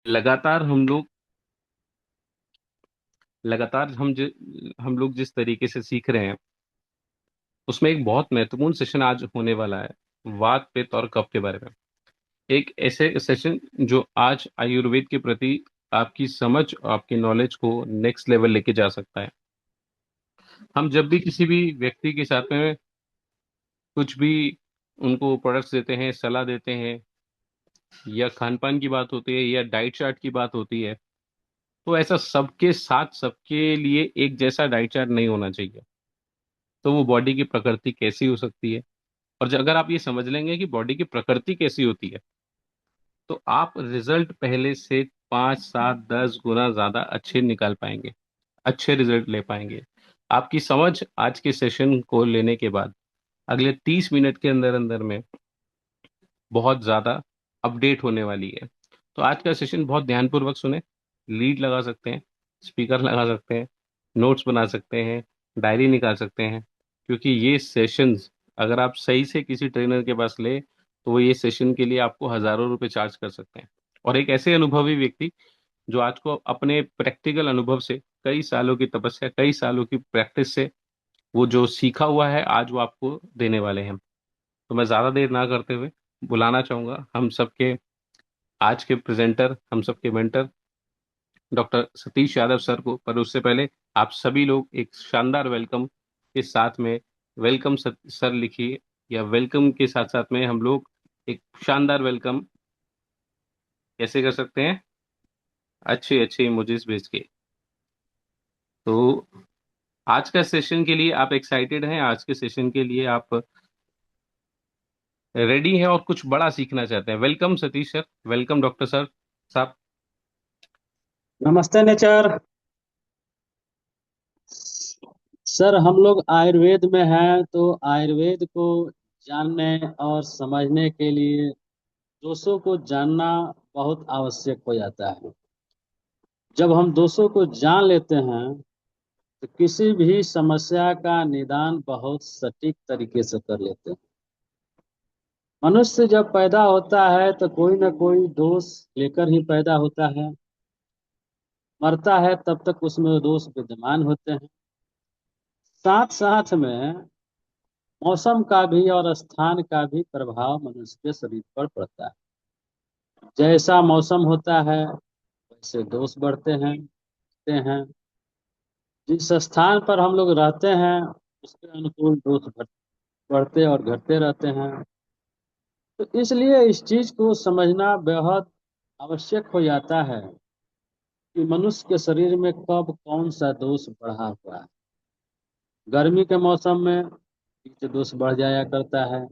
लगातार हम लोग लगातार हम लोग जिस तरीके से सीख रहे हैं उसमें एक बहुत महत्वपूर्ण सेशन आज होने वाला है। वात पित्त और कफ के बारे में एक ऐसे सेशन जो आज आयुर्वेद के प्रति आपकी समझ और आपकी नॉलेज को नेक्स्ट लेवल लेके जा सकता है। हम जब भी किसी भी व्यक्ति के साथ में कुछ भी उनको प्रोडक्ट्स देते हैं, सलाह देते हैं, या खान पान की बात होती है या डाइट चार्ट की बात होती है, तो ऐसा सबके साथ सबके लिए एक जैसा डाइट चार्ट नहीं होना चाहिए। तो वो बॉडी की प्रकृति कैसी हो सकती है, और अगर आप ये समझ लेंगे कि बॉडी की प्रकृति कैसी होती है, तो आप रिजल्ट पहले से 5 7 10 गुना ज्यादा अच्छे निकाल पाएंगे, अच्छे रिजल्ट ले पाएंगे। आपकी समझ आज के सेशन को लेने के बाद अगले 30 मिनट के अंदर अंदर में बहुत ज्यादा अपडेट होने वाली है। तो आज का सेशन बहुत ध्यानपूर्वक सुने। लीड लगा सकते हैं, स्पीकर लगा सकते हैं, नोट्स बना सकते हैं, डायरी निकाल सकते हैं, क्योंकि ये सेशंस अगर आप सही से किसी ट्रेनर के पास ले तो वो ये सेशन के लिए आपको हजारों रुपए चार्ज कर सकते हैं। और एक ऐसे अनुभवी व्यक्ति जो आज को अपने प्रैक्टिकल अनुभव से, कई सालों की तपस्या, कई सालों की प्रैक्टिस से वो जो सीखा हुआ है आज वो आपको देने वाले हैं। तो मैं ज्यादा देर ना करते हुए बुलाना चाहूंगा हम सबके आज के प्रेजेंटर, हम सबके mentor doctor Satish Yadav sir को। पर उससे पहले आप सभी लोग एक शानदार वेलकम के साथ में वेलकम सर लिखिए, या वेलकम के साथ साथ में हम लोग एक शानदार वेलकम कैसे कर सकते हैं, अच्छे अच्छे इमोजीज भेज के। तो आज का सेशन के लिए आप एक्साइटेड हैं? आज के सेशन के लिए आप रेडी हैं और कुछ बड़ा सीखना चाहते हैं? Welcome Satish sir, welcome doctor sir साहब। नमस्ते नेचर। सर हम लोग आयुर्वेद में हैं तो आयुर्वेद को जानने और समझने के लिए दोषों को जानना बहुत आवश्यक हो जाता है। जब हम दोषों को जान लेते हैं तो किसी भी समस्या का निदान बहुत सटीक तरीके से कर लेते हैं। मनुष्य जब पैदा होता है तो कोई ना कोई दोष लेकर ही पैदा होता है। मरता है तब तक उसमें दोष विद्यमान होते हैं। साथ साथ में मौसम का भी और स्थान का भी प्रभाव मनुष्य के शरीर पर पड़ता है। जैसा मौसम होता है वैसे दोष बढ़ते हैं। जिस स्थान पर हम लोग रहते हैं उसके अनुकूल दोष बढ़ते और घटते रहते हैं। तो इसलिए इस चीज को समझना बेहद आवश्यक हो जाता है कि मनुष्य के शरीर में कब कौन सा दोष बढ़ा हुआ है। गर्मी के मौसम में पित्त दोष बढ़ जाया करता है।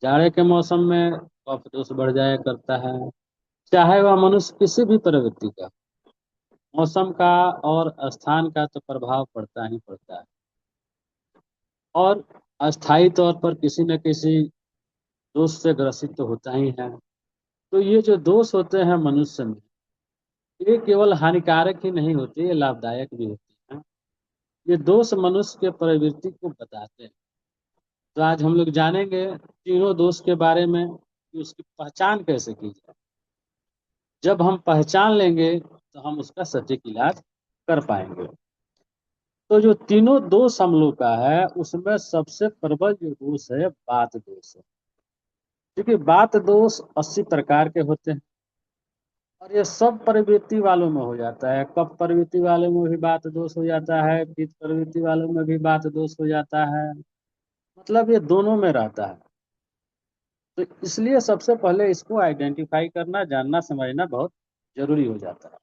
जाड़े के मौसम में कफ दोष बढ़ जाया करता है। चाहे वह मनुष्य किसी भी प्रवृत्ति का, मौसम का और स्थान का तो प्रभाव पड़ता ही पड़ता है। और अस्थायी तौर पर किसी न किसी दोष से ग्रसित तो होता ही है। तो ये जो दोष होते हैं मनुष्य में, ये केवल हानिकारक ही नहीं होते, ये लाभदायक भी होते हैं। ये दोष मनुष्य के प्रवृत्ति को बताते हैं। तो आज हम लोग जानेंगे तीनों दोष के बारे में कि उसकी पहचान कैसे की जाए। जब हम पहचान लेंगे तो हम उसका सटीक इलाज कर पाएंगे। तो जो तीनों दोष हम लोग का है उसमें सबसे प्रबल जो दोष है बात दोष है। क्योंकि बात दोष 80 प्रकार के होते हैं और ये सब प्रवृत्ति वालों में हो जाता है। कफ प्रवृत्ति वालों में भी बात दोष हो जाता है, पित्त प्रवृत्ति वालों में भी बात दोष हो जाता है। मतलब ये दोनों में रहता है। तो इसलिए सबसे पहले इसको आइडेंटिफाई करना, जानना, समझना बहुत जरूरी हो जाता है।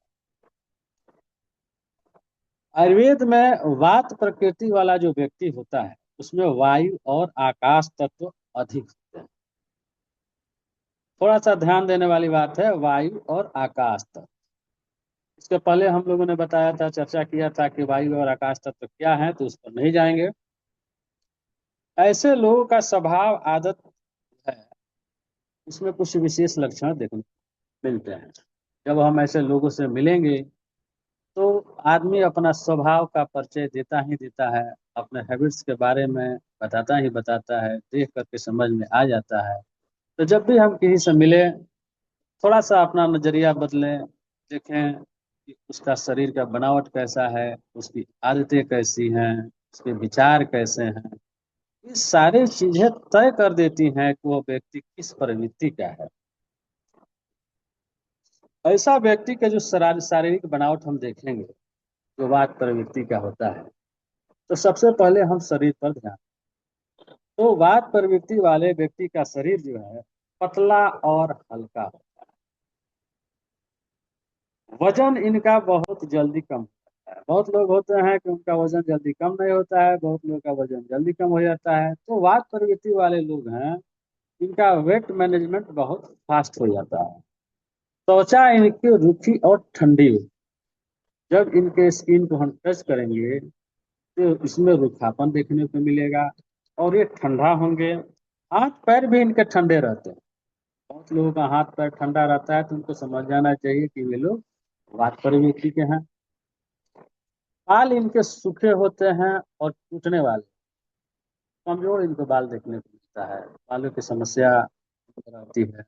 आयुर्वेद में वात प्रकृति वाला जो व्यक्ति होता है उसमें वायु और आकाश तत्व अधिक होते हैं। थोड़ा सा ध्यान देने वाली बात है, वायु और आकाश तत्व। इसके पहले हम लोगों ने बताया था, चर्चा किया था कि वायु और आकाश तत्व क्या है, तो उस पर नहीं जाएंगे। ऐसे लोगों का स्वभाव, आदत है, उसमें कुछ विशेष लक्षण देखने को मिलते हैं। जब हम ऐसे लोगों से मिलेंगे तो आदमी अपना स्वभाव का परिचय देता ही देता है, अपने हैबिट्स के बारे में बताता ही बताता है, देख करके समझ में आ जाता है। तो जब भी हम किसी से मिले, थोड़ा सा अपना नजरिया बदलें, देखें कि उसका शरीर का बनावट कैसा है, उसकी आदतें कैसी हैं, उसके विचार कैसे हैं। ये सारी चीजें तय कर देती हैं कि वो व्यक्ति किस प्रवृत्ति का है। ऐसा व्यक्ति के जो शारीरिक बनावट हम देखेंगे, जो वात प्रवृत्ति का होता है, तो सबसे पहले हम शरीर पर ध्यान। तो वात प्रवृत्ति वाले व्यक्ति का शरीर जो है पतला और हल्का होता है। वजन इनका बहुत जल्दी कम होता है। बहुत लोग होते हैं कि उनका वजन जल्दी कम नहीं होता है, बहुत लोगों का वजन जल्दी कम हो जाता है। तो वात प्रवृत्ति वाले लोग हैं, इनका वेट मैनेजमेंट बहुत फास्ट हो जाता है। त्वचा इनकी रूखी और ठंडी हो, जब इनके स्किन को हम टच करेंगे तो इसमें रूखापन देखने को मिलेगा और ये ठंडा होंगे। हाथ पैर भी इनके ठंडे रहते हैं। बहुत लोगों का हाथ पैर ठंडा रहता है, तो उनको समझ जाना चाहिए कि ये लोग वात प्रवृत्ति के हैं। बाल इनके सूखे होते हैं और टूटने वाले, कमजोर इनको बाल देखने को मिलता है, बालों की समस्या रहती है।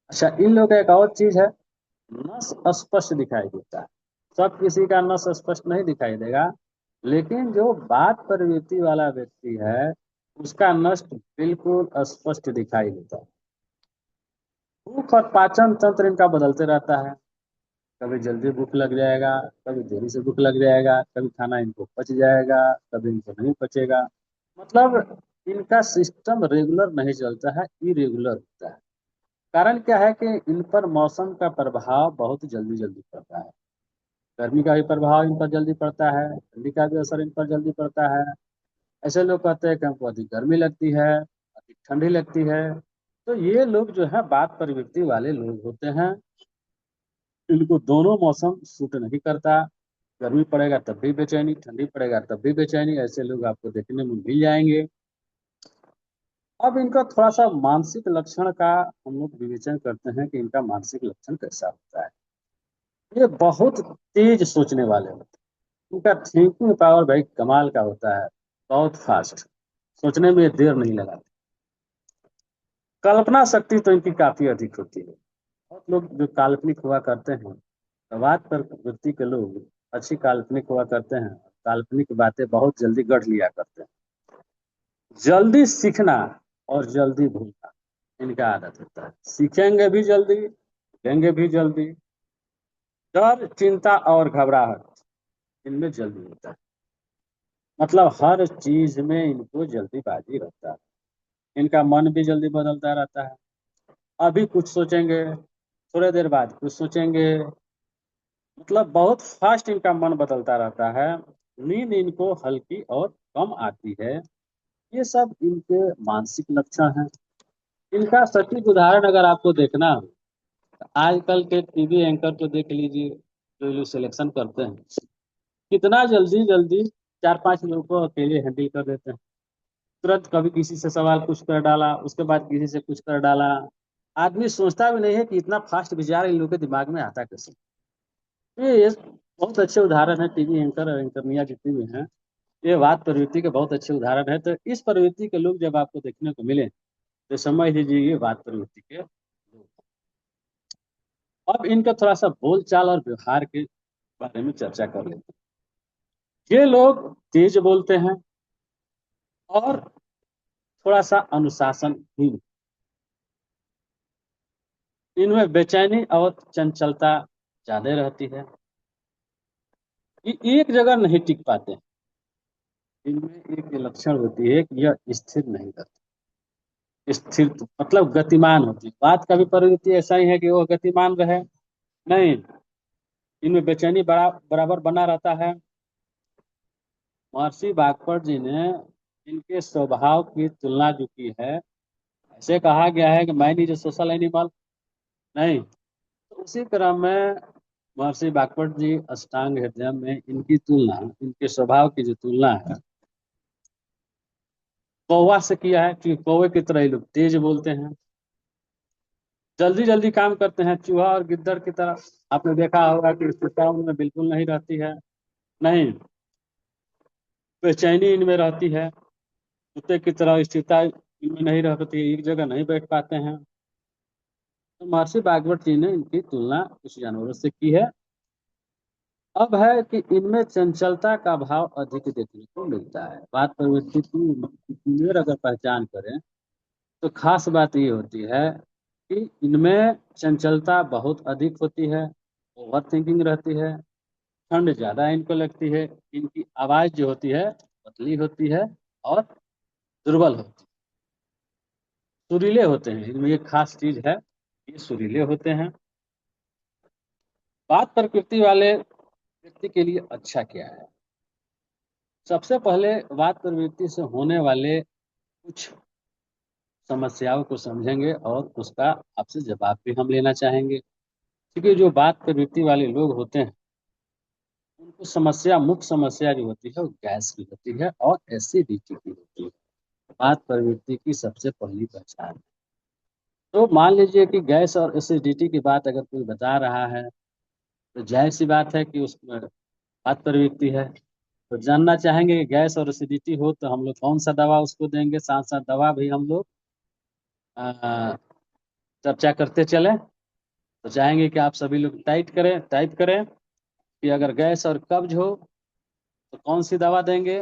अच्छा, इन लोगों का एक और चीज है, नस स्पष्ट दिखाई देता है। सब किसी का नस स्पष्ट नहीं दिखाई देगा, लेकिन जो बात प्रवृत्ति वाला व्यक्ति है उसका नस बिल्कुल स्पष्ट दिखाई देता है। भूख और पाचन तंत्र इनका बदलते रहता है। कभी जल्दी भूख लग जाएगा, कभी देरी से भूख लग जाएगा, कभी खाना इनको पच जाएगा, कभी इनको नहीं पचेगा। मतलब इनका सिस्टम रेगुलर नहीं चलता है, इरेगुलर होता है। कारण क्या है कि इन पर मौसम का प्रभाव बहुत जल्दी जल्दी पड़ता है। गर्मी का भी प्रभाव इन पर जल्दी पड़ता है, ठंडी का भी असर इन पर जल्दी पड़ता है। ऐसे लोग कहते हैं कि हमको अधिक गर्मी लगती है, अधिक ठंडी लगती है। तो ये लोग जो है बात प्रवृत्ति वाले लोग होते हैं। इनको दोनों मौसम सूट नहीं करता। गर्मी पड़ेगा तब भी बेचैनी, ठंडी पड़ेगा तब भी बेचैनी, ऐसे लोग आपको देखने में मिल जाएंगे। अब इनका थोड़ा सा मानसिक लक्षण का हम लोग विवेचन करते हैं कि इनका मानसिक लक्षण कैसा होता है। ये बहुत तेज सोचने वाले होते हैं। इनका थिंकिंग पावर भाई कमाल का होता है, बहुत फास्ट, सोचने में देर नहीं लगाते। कल्पना शक्ति तो इनकी काफी अधिक होती है। बहुत लोग जो काल्पनिक हुआ करते हैं, बात पर वृत्ति के लोग अच्छी काल्पनिक हुआ करते हैं, काल्पनिक बातें बहुत जल्दी गढ़ लिया करते हैं। जल्दी सीखना और जल्दी भूलना इनका आदत होता है। सीखेंगे भी जल्दी, भूलेंगे भी जल्दी। डर, चिंता और घबराहट इनमें जल्दी होता है। मतलब हर चीज में इनको जल्दीबाजी रहता है। इनका मन भी जल्दी बदलता रहता है। अभी कुछ सोचेंगे, थोड़े देर बाद कुछ सोचेंगे। मतलब बहुत फास्ट इनका मन बदलता रहता है। नींद इनको हल्की और कम आती है। ये सब इनके मानसिक लक्षण हैं। इनका सटीक उदाहरण अगर आपको देखना हो, तो आजकल के टीवी एंकर को देख लीजिए, जो ये लोग सिलेक्शन करते हैं, कितना जल्दी जल्दी चार पांच लोगों को अकेले हैंडल कर देते हैं। तुरंत कभी किसी से सवाल कुछ कर डाला, उसके बाद किसी से कुछ कर डाला। आदमी सोचता भी नहीं है कि इतना फास्ट विचार इन लोगों के दिमाग में आता कैसे। ये बहुत अच्छे उदाहरण है, टीवी एंकर और एंकरनिया जितनी भी हैं, ये वाद प्रवृत्ति के बहुत अच्छे उदाहरण है। तो इस प्रवृत्ति के लोग जब आपको देखने को मिले तो समझ लीजिए ये वाद प्रवृत्ति के लोग। अब इनका थोड़ा सा बोल चाल और व्यवहार के बारे में चर्चा कर लेते हैं। ये लोग तेज बोलते हैं और थोड़ा सा अनुशासनहीन। इनमें बेचैनी और चंचलता ज्यादा रहती है। ये एक जगह नहीं टिक पाते हैं। इनमें एक लक्षण होती है कि यह स्थिर नहीं रहते। स्थिर मतलब गतिमान होती है। बात का भी प्रवृत्ति ऐसा ही है कि वो गतिमान रहे, नहीं, इनमें बेचैनी बराबर बना रहता है। महर्षि बागपत जी ने इनके स्वभाव की तुलना जो की है, ऐसे कहा गया है कि man is a social animal. नहीं, तो उसी क्रम में महर्षि बागपत जी अष्टांग हृदय में इनकी तुलना, इनके स्वभाव की जो तुलना है, कौवा से किया है कि कौवे की तरह ये लोग तेज बोलते हैं, जल्दी जल्दी काम करते हैं। चूहा और गिद्दड़ की तरह आपने देखा होगा कि स्थिरता उनमें बिल्कुल नहीं रहती है। नहीं, बेचैनी इनमें रहती है। कुत्ते की तरह स्थिरता इनमें नहीं रहती है, एक जगह नहीं बैठ पाते हैं। तो महर्षि भागवत जी ने इनकी तुलना कुछ जानवरों से की है। अब है कि इनमें चंचलता का भाव अधिक देखने को मिलता है। बात प्रवृत्ति की क्लियर अगर पहचान करें तो खास बात ये होती है कि इनमें चंचलता बहुत अधिक होती है, ओवर थिंकिंग रहती है, ठंड ज्यादा इनको लगती है, इनकी आवाज जो होती है पतली होती है और दुर्बल होती है, सुरीले होते हैं। इनमें एक खास चीज है, ये सुरीले होते हैं। बात प्रकृति वाले व्यक्ति के लिए अच्छा क्या है? सबसे पहले बात प्रवृत्ति से होने वाले कुछ समस्याओं को समझेंगे और उसका आपसे जवाब भी हम लेना चाहेंगे। क्योंकि जो बात प्रवृत्ति वाले लोग होते हैं उनको समस्या, मुख्य समस्या जो होती है वो गैस की होती है और एसिडिटी की होती है। बात प्रवृत्ति की सबसे पहली पहचान। तो मान लीजिए कि गैस और एसिडिटी की बात अगर कोई बता रहा है तो जाहिर सी बात है कि उसमें बात प्रवृत्ति है। तो जानना चाहेंगे कि गैस और एसिडिटी हो तो हम लोग कौन सा दवा उसको देंगे, साथ साथ दवा भी हम लोग अ, चर्चा करते चलें। तो चाहेंगे कि आप सभी लोग टाइप करें कि अगर गैस और कब्ज हो तो कौन सी दवा देंगे,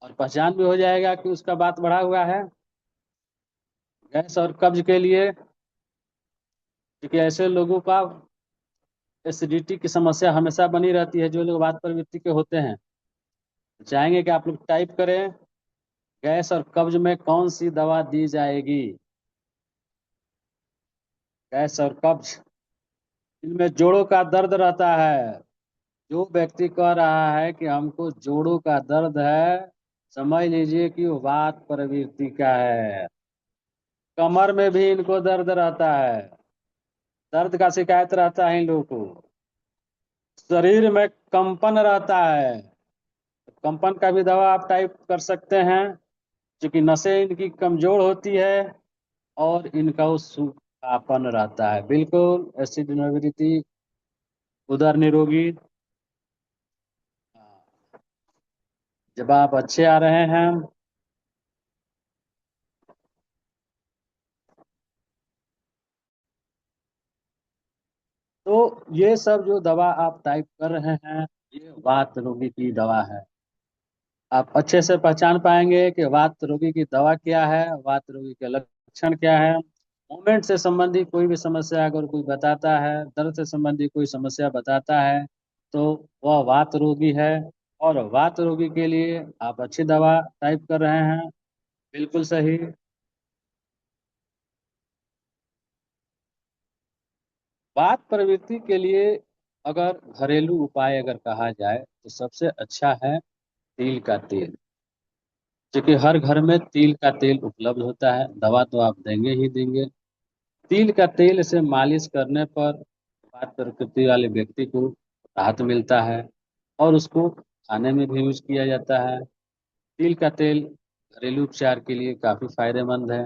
और पहचान भी हो जाएगा कि उसका बात बढ़ा हुआ है। गैस और कब्ज के लिए, क्योंकि ऐसे लोगों का एसिडिटी की समस्या हमेशा बनी रहती है जो लोग वात प्रवृत्ति के होते हैं। तो चाहेंगे कि आप लोग टाइप करें गैस और कब्ज में कौन सी दवा दी जाएगी। गैस और कब्ज, इनमें जोड़ों का दर्द रहता है। जो व्यक्ति कह रहा है कि हमको जोड़ों का दर्द है, समझ लीजिए कि वो वात प्रवृत्ति का है। कमर में भी इनको दर्द रहता है, दर्द का शिकायत रहता है इन लोगों को। शरीर में कंपन रहता है, कंपन का भी दवा आप टाइप कर सकते हैं। क्योंकि नसें इनकी कमजोर होती है और इनका वो सूखापन रहता है। बिल्कुल एसिड इनएबिलिटी, उदर निरोगी। जवाब अच्छे आ रहे हैं। तो ये सब जो दवा आप टाइप कर रहे हैं ये वात रोगी की दवा है। आप अच्छे से पहचान पाएंगे कि वात रोगी की दवा क्या है, वात रोगी के लक्षण क्या है। मूवमेंट से संबंधी कोई भी समस्या अगर कोई बताता है, दर्द से संबंधी कोई समस्या बताता है तो वह वात रोगी है। और वात रोगी के लिए आप अच्छी दवा टाइप कर रहे हैं, बिल्कुल सही। वात प्रवृत्ति के लिए अगर घरेलू उपाय अगर कहा जाए तो सबसे अच्छा है तिल का तेल। क्योंकि हर घर में तिल का तेल उपलब्ध होता है, दवा तो आप देंगे ही देंगे। तिल का तेल से मालिश करने पर वात प्रकृति वाले व्यक्ति को राहत मिलता है और उसको खाने में भी यूज किया जाता है। तिल का तेल घरेलू उपचार के लिए काफी फायदेमंद है।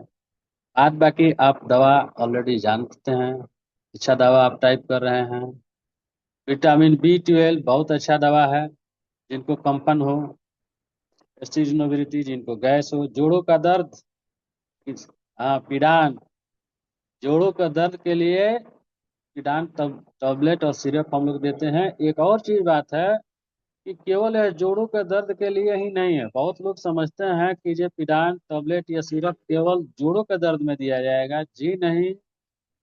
आज बाकी आप दवा ऑलरेडी जानते हैं, अच्छा दवा आप टाइप कर रहे हैं। विटामिन B12 बहुत अच्छा दवा है। जिनको कंपन हो, एसिडिटी, जिनको गैस हो, जोड़ों का दर्द, हाँ पीड़ान, जोड़ों का दर्द के लिए पीडान टैबलेट और सिरप हम लोग देते हैं। एक और चीज बात है कि केवल यह जोड़ों के दर्द के लिए ही नहीं है। बहुत लोग समझते हैं कि ये पीडान टैबलेट या सिरप केवल जोड़ों के दर्द में दिया जाएगा। जी नहीं,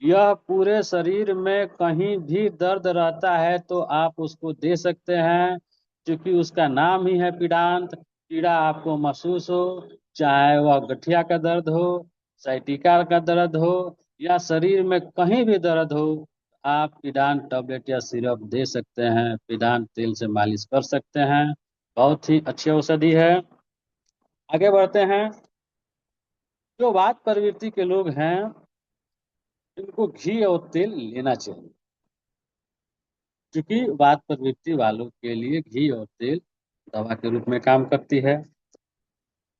यह पूरे शरीर में कहीं भी दर्द रहता है तो आप उसको दे सकते हैं। क्योंकि उसका नाम ही है पीड़ांत। पीड़ा आपको महसूस हो, चाहे वह गठिया का दर्द हो, साइटिका का दर्द हो या शरीर में कहीं भी दर्द हो, आप पीडान टैबलेट या सिरप दे सकते हैं, पीडान तेल से मालिश कर सकते हैं। बहुत ही अच्छी औषधि है। आगे बढ़ते हैं। जो वात प्रवृत्ति के लोग हैं इनको घी और तेल लेना चाहिए। क्योंकि वात प्रवृत्ति वालों के लिए घी और तेल दवा के रूप में काम करती है।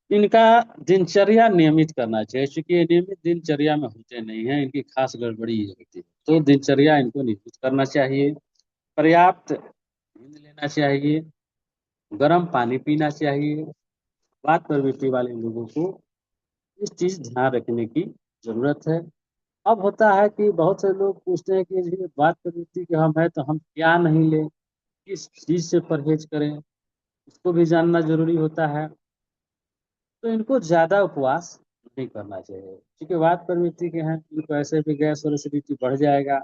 इनका दिनचर्या नियमित करना चाहिए, क्योंकि ये नियमित दिनचर्या में होते नहीं है, इनकी खास गड़बड़ी ये होती है। तो दिनचर्या इनको नियमित करना चाहिए। पर्याप्त नींद लेना चाहिए, गर्म पानी पीना चाहिए। वात प्रवृत्ति वाले लोगों को इस चीज ध्यान रखने की जरूरत है। अब होता है कि बहुत से लोग पूछते हैं कि जी बात प्रवृत्ति के हम है तो हम क्या नहीं लें, किस चीज से परहेज करें, उसको भी जानना जरूरी होता है। तो इनको ज्यादा उपवास नहीं करना चाहिए, क्योंकि वात प्रवृत्ति के हैं, इनको ऐसे भी गैस और एसिडिटी बढ़ जाएगा।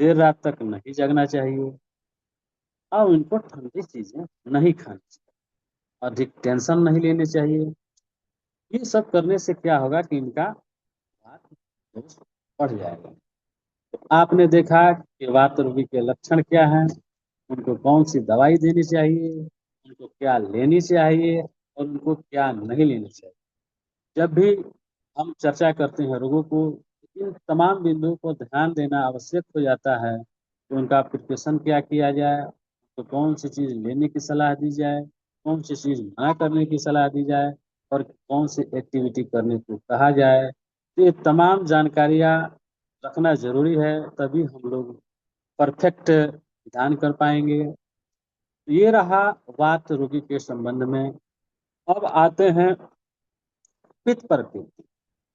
देर रात तक नहीं जगना चाहिए, और इनको ठंडी चीजें नहीं खानी चाहिए, अधिक टेंशन नहीं लेनी चाहिए। ये सब करने से क्या होगा कि इनका वात दोष बढ़ जाएगा। आपने देखा कि वात रोगी के लक्षण क्या हैं, उनको कौन सी दवाई देनी चाहिए, उनको क्या लेनी चाहिए और उनको क्या नहीं लेनी चाहिए। जब भी हम चर्चा करते हैं रोगों को, इन तमाम बिंदुओं को ध्यान देना आवश्यक हो जाता है कि उनका प्रिपरेशन क्या किया जाए, तो कौन सी चीज़ लेने की सलाह दी जाए, कौन सी चीज़ मना करने की सलाह दी जाए, और कौन सी एक्टिविटी करने को कहा जाए। तो ये तमाम जानकारियाँ रखना जरूरी है, तभी हम लोग परफेक्ट ध्यान कर पाएंगे। ये रहा वात रोगी के संबंध में। अब आते हैं पित्त प्रवृत्ति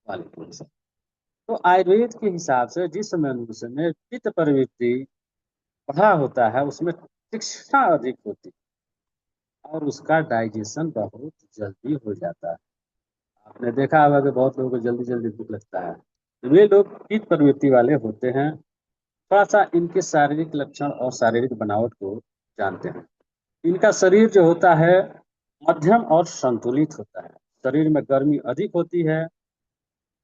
वाले केस। तो आयुर्वेद के हिसाब से जिस मनुष्य में पित्त प्रवृत्ति बढ़ा होता है उसमें तीक्ष्णता अधिक होती है और उसका डाइजेशन बहुत जल्दी हो जाता है। आपने देखा होगा कि बहुत लोगों को जल्दी जल्दी भूख लगता है, तो वे लोग पित्त प्रवृत्ति वाले होते हैं। थोड़ा सा इनके शारीरिक लक्षण और शारीरिक बनावट को जानते हैं। इनका शरीर जो होता है मध्यम और संतुलित होता है, शरीर में गर्मी अधिक होती है,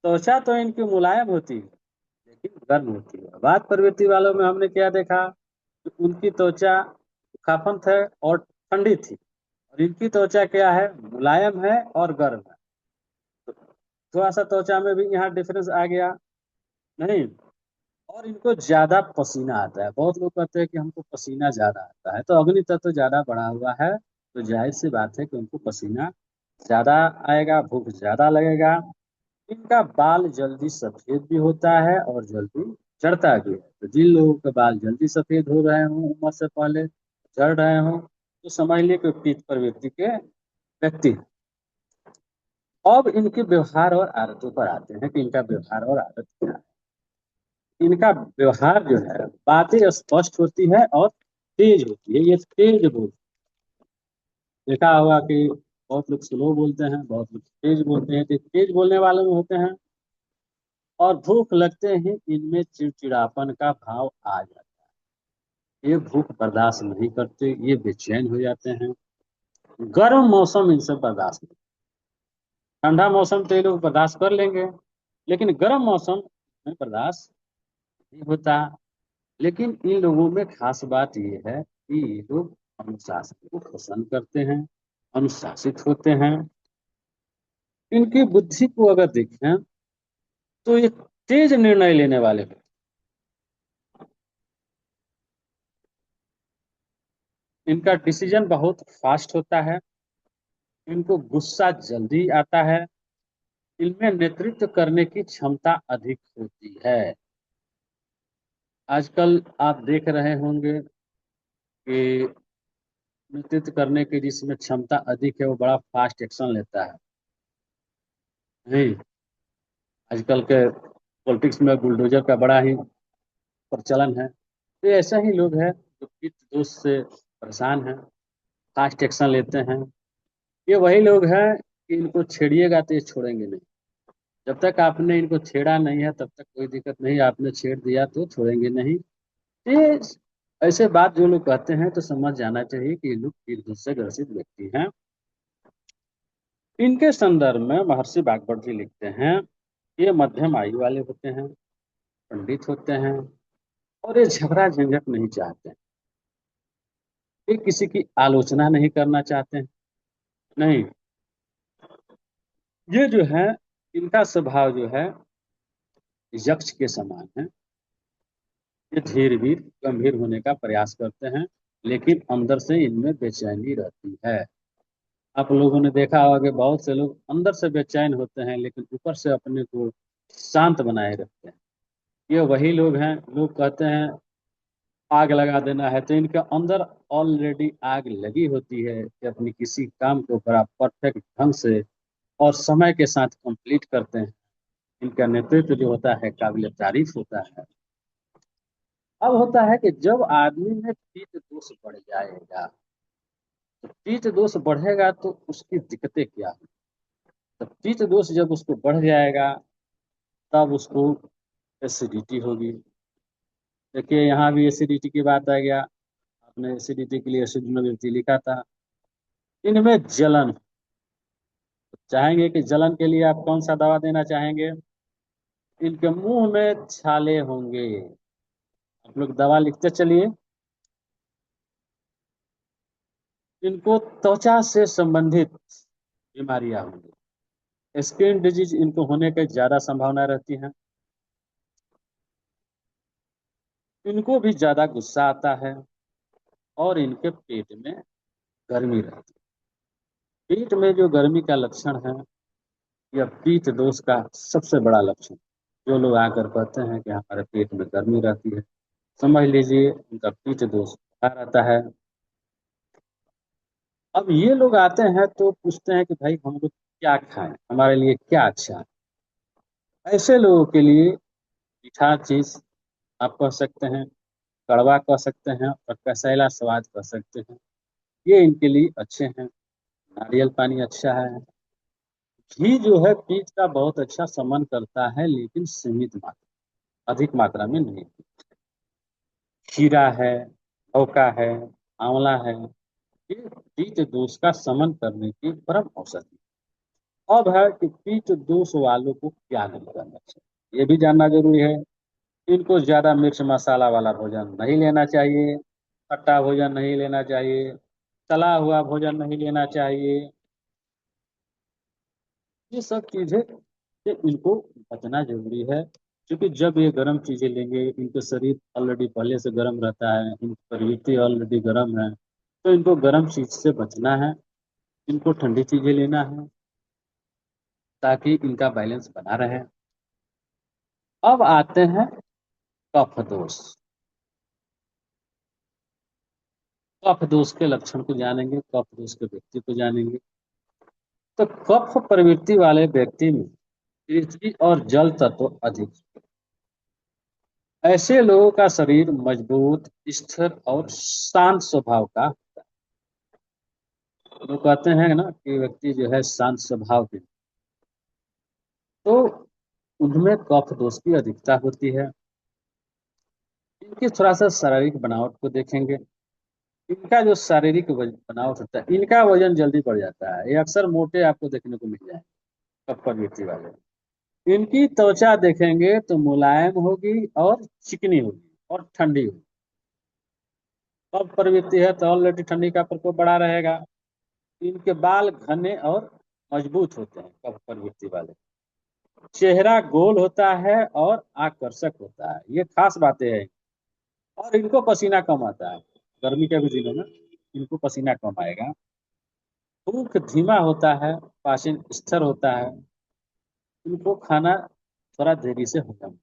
त्वचा तो इनकी मुलायम होती है लेकिन गर्म होती है। वात प्रवृत्ति वालों में हमने क्या देखा कि उनकी त्वचा सुखापन है और ठंडी थी, और इनकी त्वचा क्या है, मुलायम है और गर्म है। तो थोड़ा सा त्वचा में भी यहाँ डिफरेंस आ गया नहीं। और इनको ज्यादा पसीना आता है, बहुत लोग कहते हैं कि हमको पसीना ज्यादा आता है, तो अग्नि तत्व ज्यादा बढ़ा हुआ है, तो जाहिर सी बात है कि उनको पसीना ज्यादा आएगा, भूख ज्यादा लगेगा। इनका बाल जल्दी सफेद भी होता है और जल्दी झड़ता भी है। तो जिन लोगों के बाल जल्दी सफेद हो रहे हों, उम्र से पहले झड़ रहे हों, तो समझ लिए कि पीत प्रवृत्ति के व्यक्ति हैं। अब इनके व्यवहार और आदतों पर आते हैं कि इनका व्यवहार और आदत क्या है। इनका व्यवहार जो है, बातें स्पष्ट होती है और तेज होती है, ये तेज बोल। देखा होगा कि बहुत लोग स्लो बोलते हैं, बहुत लोग तेज बोलते हैं, तो तेज बोलने वाले में होते हैं। और भूख लगते ही इनमें चिड़चिड़ापन का भाव आ जाता है, ये भूख बर्दाश्त नहीं करते, ये बेचैन हो जाते हैं। गर्म मौसम इनसे बर्दाश्त नहीं। ठंडा मौसम तो ये लोग बर्दाश्त कर लेंगे, लेकिन गर्म मौसम में बर्दाश्त नहीं होता। लेकिन इन लोगों में खास बात ये है कि ये लोग अनुशासन को पसंद करते हैं, अनुशासित होते हैं। इनकी बुद्धि को अगर देखें तो ये तेज निर्णय लेने वाले हैं। इनका डिसीजन बहुत फास्ट होता है, इनको गुस्सा जल्दी आता है, इनमें नेतृत्व करने की क्षमता अधिक होती है। आजकल आप देख रहे होंगे कि नेतृत्व करने की जिसमें क्षमता अधिक है वो बड़ा फास्ट एक्शन लेता है। नहीं, आजकल के पॉलिटिक्स में बुलडोजर का बड़ा ही प्रचलन है। तो ऐसे ही लोग हैं जो पित्त दोष से परेशान हैं, फास्ट एक्शन लेते हैं। ये वही लोग हैं कि इनको छेड़िएगा तो ये छोड़ेंगे नहीं। जब तक आपने इनको छेड़ा नहीं है तब तक कोई दिक्कत नहीं, आपने छेड़ दिया तो छोड़ेंगे नहीं। ये ऐसे बात जो लोग कहते हैं तो समझ जाना चाहिए कि ये लोग पीर से ग्रसित व्यक्ति हैं। इनके संदर्भ में महर्षि वाग्भट जी लिखते हैं, ये मध्यम आयु वाले होते हैं, पंडित होते हैं, और ये झगड़ा झंझट नहीं चाहते हैं। ये किसी की आलोचना नहीं करना चाहते हैं। नहीं, ये जो है इनका स्वभाव जो है यक्ष के समान है। ये धीर वीर गंभीर होने का प्रयास करते हैं, लेकिन अंदर से इनमें बेचैनी रहती है। आप लोगों ने देखा होगा कि बहुत से लोग अंदर से बेचैन होते हैं लेकिन ऊपर से अपने को शांत बनाए रखते हैं। ये वही लोग हैं, लोग कहते हैं आग लगा देना है, तो इनके अंदर ऑलरेडी आग लगी होती है कि अपनी किसी काम को बड़ा परफेक्ट ढंग से और समय के साथ कंप्लीट करते हैं। इनका नेतृत्व जो होता है काबिल तारीफ होता है। अब होता है कि जब आदमी में पित्त दोष बढ़ जाएगा, तो पित्त दोष बढ़ेगा तो उसकी दिक्कतें क्या होंगी। तो पित्त दोष जब उसको बढ़ जाएगा तब उसको एसिडिटी होगी। देखिए यहाँ भी एसिडिटी की बात आ गया। आपने एसिडिटी के लिए एसिडोमेगालिटी लिखा था। इनमें जलन, चाहेंगे कि जलन के लिए आप कौन सा दवा देना चाहेंगे। इनके मुंह में छाले होंगे। आप लोग दवा लिखते चलिए। इनको त्वचा से संबंधित बीमारियां होंगी। स्किन डिजीज इनको होने की ज्यादा संभावना रहती है। इनको भी ज्यादा गुस्सा आता है और इनके पेट में गर्मी रहती है। पेट में जो गर्मी का लक्षण है, यह पित्त दोष का सबसे बड़ा लक्षण। जो लोग आकर कहते हैं कि हमारे पेट में गर्मी रहती है, समझ लीजिए उनका पित्त दोष बढ़ा रहता है। अब ये लोग आते हैं तो पूछते हैं कि भाई हम लोग क्या खाएं, हमारे लिए क्या अच्छा है। ऐसे लोगों के लिए मीठा चीज आप कह सकते हैं, कड़वा कह सकते हैं और कसैला स्वाद कह सकते हैं, ये इनके लिए अच्छे हैं। नारियल पानी अच्छा है। घी जो है पेट का बहुत अच्छा समन करता है, लेकिन सीमित मात्रा, अधिक मात्रा में नहीं। खीरा है, लौका है, आंवला है, ये पित्त दोष का समन करने की परम औषधि। अब है कि पित्त दोष वालों को क्या नहीं करना चाहिए, ये भी जानना जरूरी है। इनको ज्यादा मिर्च मसाला वाला भोजन नहीं लेना चाहिए, खट्टा भोजन नहीं लेना चाहिए, तला हुआ भोजन नहीं लेना चाहिए। ये सब चीजें से इनको बचना जरूरी है। क्योंकि जब ये गर्म चीजें लेंगे, इनके शरीर ऑलरेडी पहले से गर्म रहता है, इनकी प्रवृत्ति ऑलरेडी गर्म है, तो इनको गर्म चीज से बचना है। इनको ठंडी चीजें लेना है ताकि इनका बैलेंस बना रहे। अब आते हैं कफ दोष। कफ दोष के लक्षण को जानेंगे, कफ दोष के व्यक्ति को जानेंगे। तो कफ प्रवृत्ति वाले व्यक्ति में पृथ्वी और जल तत्व अधिक। ऐसे लोगों का शरीर मजबूत, स्थिर और शांत स्वभाव का। लोग कहते हैं ना कि व्यक्ति जो है शांत स्वभाव के, तो उनमें कफ दोष की अधिकता होती है। इनकी थोड़ा सा शारीरिक बनावट को देखेंगे। इनका जो शारीरिक बनावट होता है, इनका वजन जल्दी बढ़ जाता है, ये अक्सर मोटे आपको देखने को मिल जाए कफ प्रवृत्ति वाले। इनकी त्वचा देखेंगे तो मुलायम होगी और चिकनी होगी और ठंडी होगी। कफ प्रवृत्ति है तो ऑलरेडी ठंडी का प्रकोप बढ़ा रहेगा। इनके बाल घने और मजबूत होते हैं कफ प्रवृत्ति वाले। चेहरा गोल होता है और आकर्षक होता है, ये खास बातें हैं। और इनको पसीना कम आता है, गर्मी के भी दिनों में इनको पसीना कम आएगा। भूख धीमा होता है, पाचन स्थिर होता है। इनको खाना थोड़ा देरी से हजम,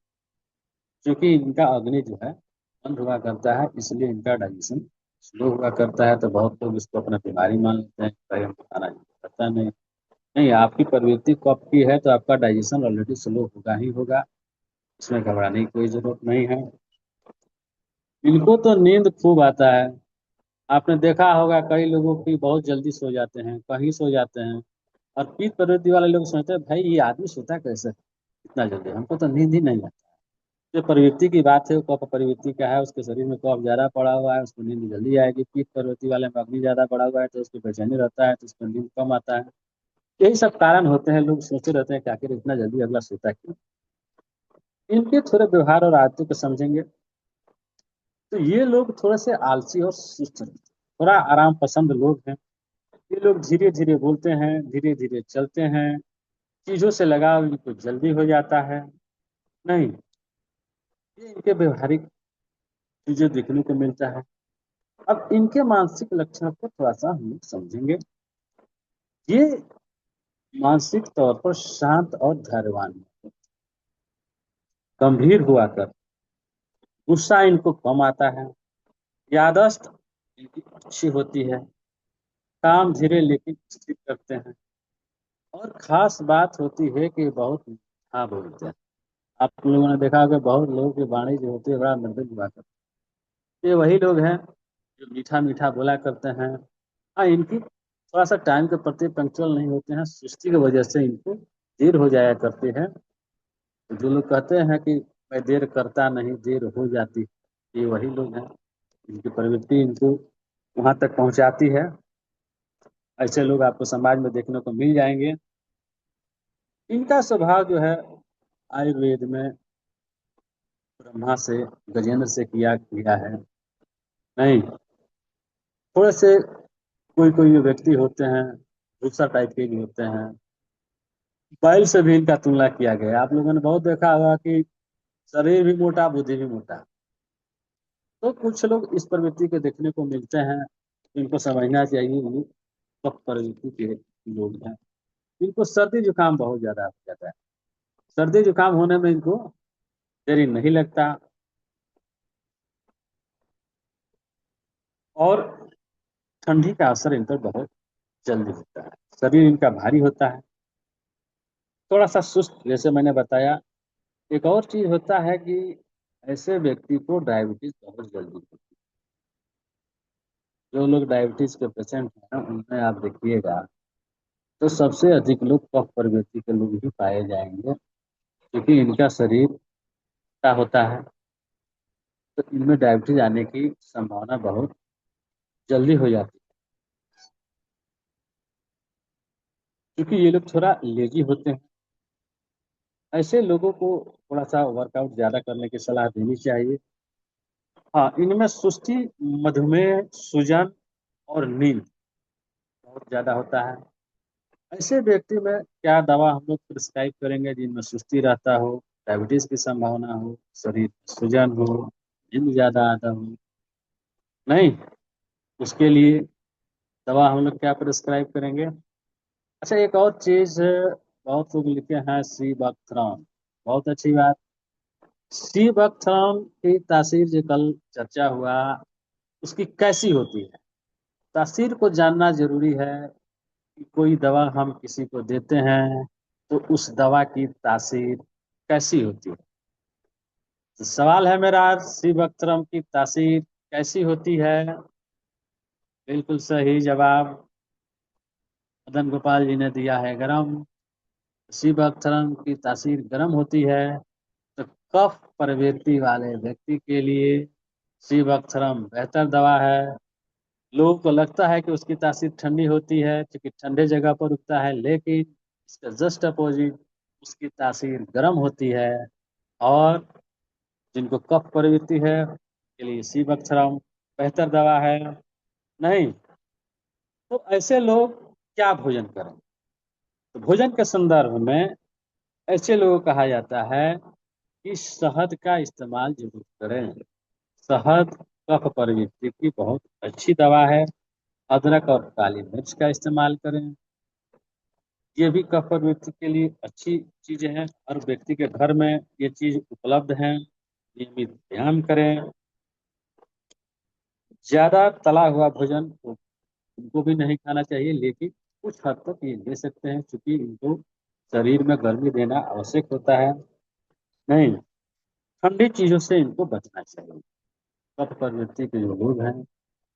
क्योंकि इनका अग्नि जो है बंद हुआ करता है, इसलिए इनका डाइजेशन स्लो हुआ करता है। तो बहुत लोग इसको अपना बीमारी मान लेते हैं, भाई हमको खाना पता नहीं। नहीं, आपकी प्रवृत्ति कब की है तो आपका डाइजेशन ऑलरेडी स्लो होगा ही होगा, इसमें घबराने की कोई जरूरत नहीं है। इनको तो नींद खूब आता है। आपने देखा होगा कई लोगों की बहुत जल्दी सो जाते हैं, कहीं सो जाते हैं। और पीत प्रवृत्ति वाले लोग सोचते हैं भाई ये आदमी सोता कैसे इतना जल्दी, हमको तो नींद ही नहीं आता। जो प्रवृत्ति की बात है, वो कफ प्रवृत्ति का है, उसके शरीर में कफ ज्यादा पड़ा हुआ है, उसको नींद जल्दी आएगी। पीत प्रवृत्ति वाले में अग्नि ज्यादा पड़ा हुआ है तो उसको बेचैनी रहता है, तो उसको नींद कम आता है। यही सब कारण होते हैं, लोग सोचते रहते हैं कि आखिर इतना जल्दी अगला सोता क्यों। इनके थोड़े व्यवहार और आदतों को समझेंगे तो ये लोग थोड़े से आलसी और सुस्त हैं, थोड़ा आराम पसंद लोग हैं। ये लोग धीरे धीरे बोलते हैं, धीरे धीरे चलते हैं। चीजों से लगाव इनको जल्दी हो जाता है। नहीं, ये इनके व्यवहारिक चीजें देखने को मिलता है। अब इनके मानसिक लक्षण को थोड़ा सा हम लोग समझेंगे। ये मानसिक तौर पर शांत और धैर्यवान हैं। गंभीर हुआ कर, गुस्सा इनको कम आता है। याददाश्त इनकी अच्छी होती है। काम धीरे लेकिन स्थिर करते हैं। और खास बात होती है कि बहुत हाँ बोलते हैं। आप लोगों ने देखा होगा बहुत लोगों की वाणी जो होती है बड़ा मृदुल हुआ करती है। ये वही लोग हैं जो मीठा मीठा बोला करते हैं। हाँ, इनकी थोड़ा सा टाइम के प्रति पंक्चुअल नहीं होते हैं, सुस्ती की वजह से इनको देर हो जाया करती है। तो जो लोग कहते हैं कि मैं देर करता नहीं, देर हो जाती, ये वही लोग हैं जिनकी प्रवृत्ति इनको वहां तक पहुंचाती है। ऐसे लोग आपको समाज में देखने को मिल जाएंगे। इनका स्वभाव जो है आयुर्वेद में ब्रह्मा से, गजेंद्र से किया गया है। नहीं, थोड़े से कोई कोई जो व्यक्ति होते हैं दूसरा टाइप के भी होते हैं, बैल से भी इनका तुलना किया गया है। आप लोगों ने बहुत देखा होगा कि शरीर भी मोटा, बुद्धि भी मोटा। तो कुछ लोग इस प्रवृत्ति के देखने को मिलते हैं। इनको समझना चाहिए ये सब प्रवृत्ति के लोग हैं। इनको सर्दी जुकाम बहुत ज्यादा हो जाता है। सर्दी जुकाम होने में इनको देरी नहीं लगता। और ठंडी का असर इन पर बहुत जल्दी होता है। शरीर इनका भारी होता है, थोड़ा सा सुस्त, जैसे मैंने बताया। एक और चीज होता है कि ऐसे व्यक्ति को डायबिटीज बहुत जल्दी होती है। जो लोग डायबिटीज के पेशेंट हैं उनमें आप देखिएगा तो सबसे अधिक लोग कफ प्रवृत्ति के लोग ही पाए जाएंगे, क्योंकि इनका शरीर मोटा होता है। तो इनमें डायबिटीज आने की संभावना बहुत जल्दी हो जाती है, क्योंकि ये लोग थोड़ा लेजी होते हैं। ऐसे लोगों को थोड़ा सा वर्कआउट ज्यादा करने की सलाह देनी चाहिए। हाँ, इनमें सुस्ती, मधुमेह, सूजन और नींद बहुत ज्यादा होता है। ऐसे व्यक्ति में क्या दवा हम लोग प्रिस्क्राइब करेंगे जिनमें सुस्ती रहता हो, डायबिटीज की संभावना हो, शरीर में सूजन हो, नींद ज्यादा आता हो? नहीं, उसके लिए दवा हम लोग क्या प्रिस्क्राइब करेंगे? अच्छा, एक और चीज, बहुत लोग लिखे हैं सी बकथ्रॉन। बहुत अच्छी बात। सी बकथ्रॉन की तासीर जो कल चर्चा हुआ, उसकी कैसी होती है, तासीर को जानना जरूरी है। कि कोई दवा हम किसी को देते हैं तो उस दवा की तासीर कैसी होती है। तो सवाल है मेरा, सी बकथ्रम की तासीर कैसी होती है? बिल्कुल सही जवाब मदन गोपाल जी ने दिया है, गरम। सी बकथ्रम की तासीर गरम होती है। तो कफ प्रवृत्ति वाले व्यक्ति के लिए सी बकथ्रम बेहतर दवा है। लोगों को लगता है कि उसकी तासीर ठंडी होती है क्योंकि ठंडे जगह पर उगता है, लेकिन इसका जस्ट अपोजिट, उसकी तासीर गर्म होती है। और जिनको कफ प्रवृत्ति है के लिए सी बकथ्रम बेहतर दवा है। नहीं, तो ऐसे लोग क्या भोजन करें? तो भोजन के संदर्भ में ऐसे लोगों को कहा जाता है कि शहद का इस्तेमाल जरूर करें। शहद कफ प्रवृत्ति की बहुत अच्छी दवा है। अदरक और काली मिर्च का इस्तेमाल करें, ये भी कफ प्रवृत्ति के लिए अच्छी चीजें हैं। हर व्यक्ति के घर में ये चीज उपलब्ध है। नियमित व्यायाम करें। ज्यादा तला हुआ भोजन तो उनको भी नहीं खाना चाहिए, लेकिन कुछ हद तक ये ले सकते हैं क्योंकि इनको शरीर में गर्मी देना आवश्यक होता है। नहीं, ठंडी चीजों से इनको बचना चाहिए। कफ प्रवृत्ति के जो लोग हैं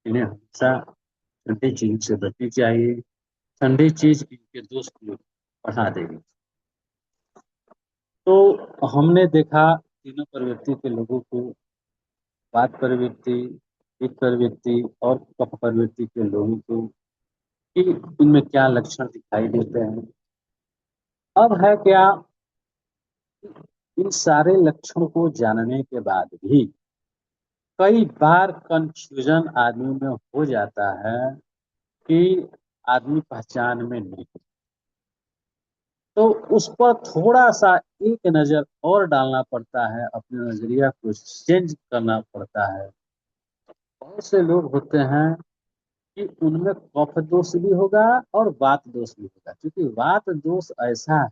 इन्हें हमेशा ठंडी चीज से बचनी चाहिए। ठंडी चीज इनके दोस्त को बढ़ा देगी। तो हमने देखा तीनों प्रवृत्ति के लोगों को, वात प्रवृत्ति, पित्त प्रवृत्ति और कफ प्रवृत्ति के लोगों को, कि इनमें क्या लक्षण दिखाई देते हैं। अब है क्या, इन सारे लक्षणों को जानने के बाद भी कई बार कंफ्यूजन आदमी में हो जाता है कि आदमी पहचान में नहीं। तो उस पर थोड़ा सा एक नजर और डालना पड़ता है, अपने नजरिया को चेंज करना पड़ता है। बहुत से लोग होते हैं कि उनमें कफ दोष भी होगा और वात दोष भी होगा, क्योंकि वात दोष ऐसा है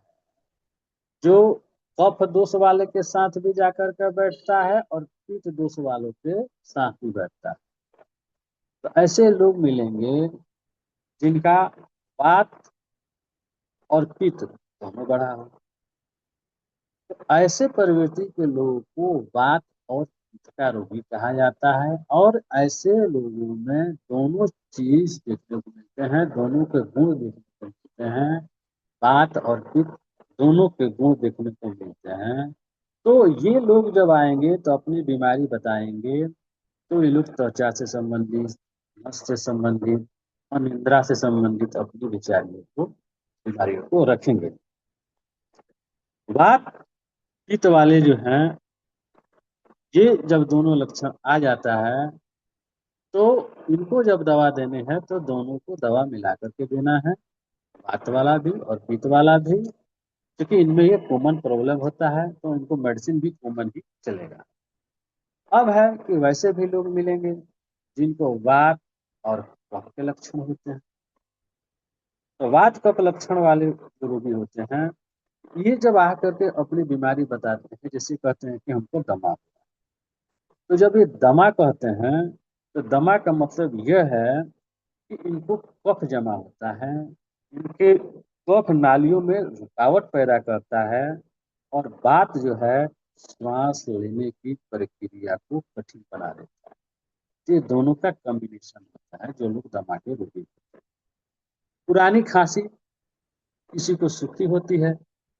जो कफ दोष वाले के साथ भी जाकर के बैठता है और पित्त दोष वालों के साथ भी बैठता है। तो ऐसे लोग मिलेंगे जिनका वात और पित्त दोनों बढ़ा हो। ऐसे प्रवृत्ति के लोगों को वात और पित्त का रोगी कहा जाता है। और ऐसे लोगों में दोनों चीज देखने को मिलते हैं, दोनों के गुण देखने को मिलते हैं। वात और पित्त दोनों के गुण देखने को मिलते हैं। तो ये लोग जब आएंगे तो अपनी बीमारी बताएंगे, तो ये लोग त्वचा से संबंधित, नस से संबंधित और निद्रा से संबंधित अपनी बीमारियों को रखेंगे। वात पित्त वाले जो हैं, ये जब दोनों लक्षण आ जाता है तो इनको जब दवा देने हैं तो दोनों को दवा मिला करके देना है, वात वाला भी और पित्त वाला भी। क्योंकि इनमें ये कॉमन प्रॉब्लम होता है तो इनको मेडिसिन भी कॉमन ही चलेगा। अब है कि वैसे भी लोग मिलेंगे जिनको वात और कफ के लक्षण होते हैं। तो वात कफ लक्षण वाले जो रोगी होते हैं, ये जब आ करके अपनी बीमारी बताते हैं, जैसे कहते हैं कि हमको दमा, तो जब ये दमा कहते हैं तो दमा का मतलब यह है कि इनको कफ जमा होता है, इनके कफ नालियों में रुकावट पैदा करता है और बात जो है श्वास लेने की प्रक्रिया को कठिन बना देता है। ये दोनों का कॉम्बिनेशन होता है जो लोग दमा के रोगी। पुरानी खांसी किसी को सूखी होती है,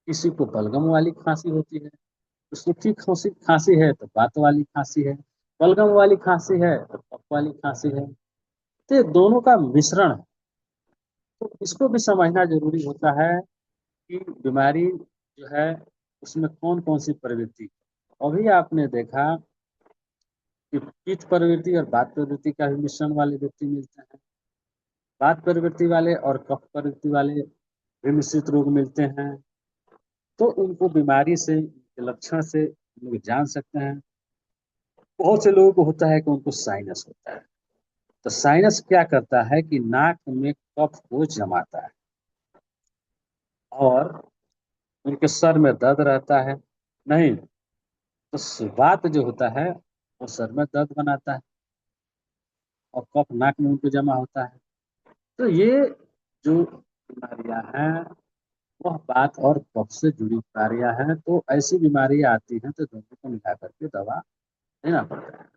किसी को बलगम वाली खांसी होती है। तो सूखी खांसी खांसी है तो बात वाली खांसी है, बलगम वाली खांसी है तो कफ वाली खांसी है। तो ये दोनों का मिश्रण है। तो इसको भी समझना जरूरी होता है कि बीमारी जो है उसमें कौन कौन सी प्रवृत्ति। अभी आपने देखा कि पित्त प्रवृत्ति और वात प्रवृत्ति का भी मिश्रण वाले व्यक्ति मिलते हैं, वात प्रवृत्ति वाले और कफ प्रवृत्ति वाले भी मिश्रित रोग मिलते हैं। तो उनको बीमारी से, लक्षण से लोग जान सकते हैं। बहुत से लोगों को होता है कि उनको साइनस होता है। तो साइनस क्या करता है कि नाक में कफ को जमाता है और उनके सर में दर्द रहता है। नहीं, तो वात जो होता है वो सर में दर्द बनाता है और कफ नाक में उनको जमा होता है। तो ये जो बीमारियां हैं वह वात और कफ से जुड़ी बीमारियां हैं। तो ऐसी बीमारियां आती हैं तो दोनों को मिला करके दवा देना पड़ता है।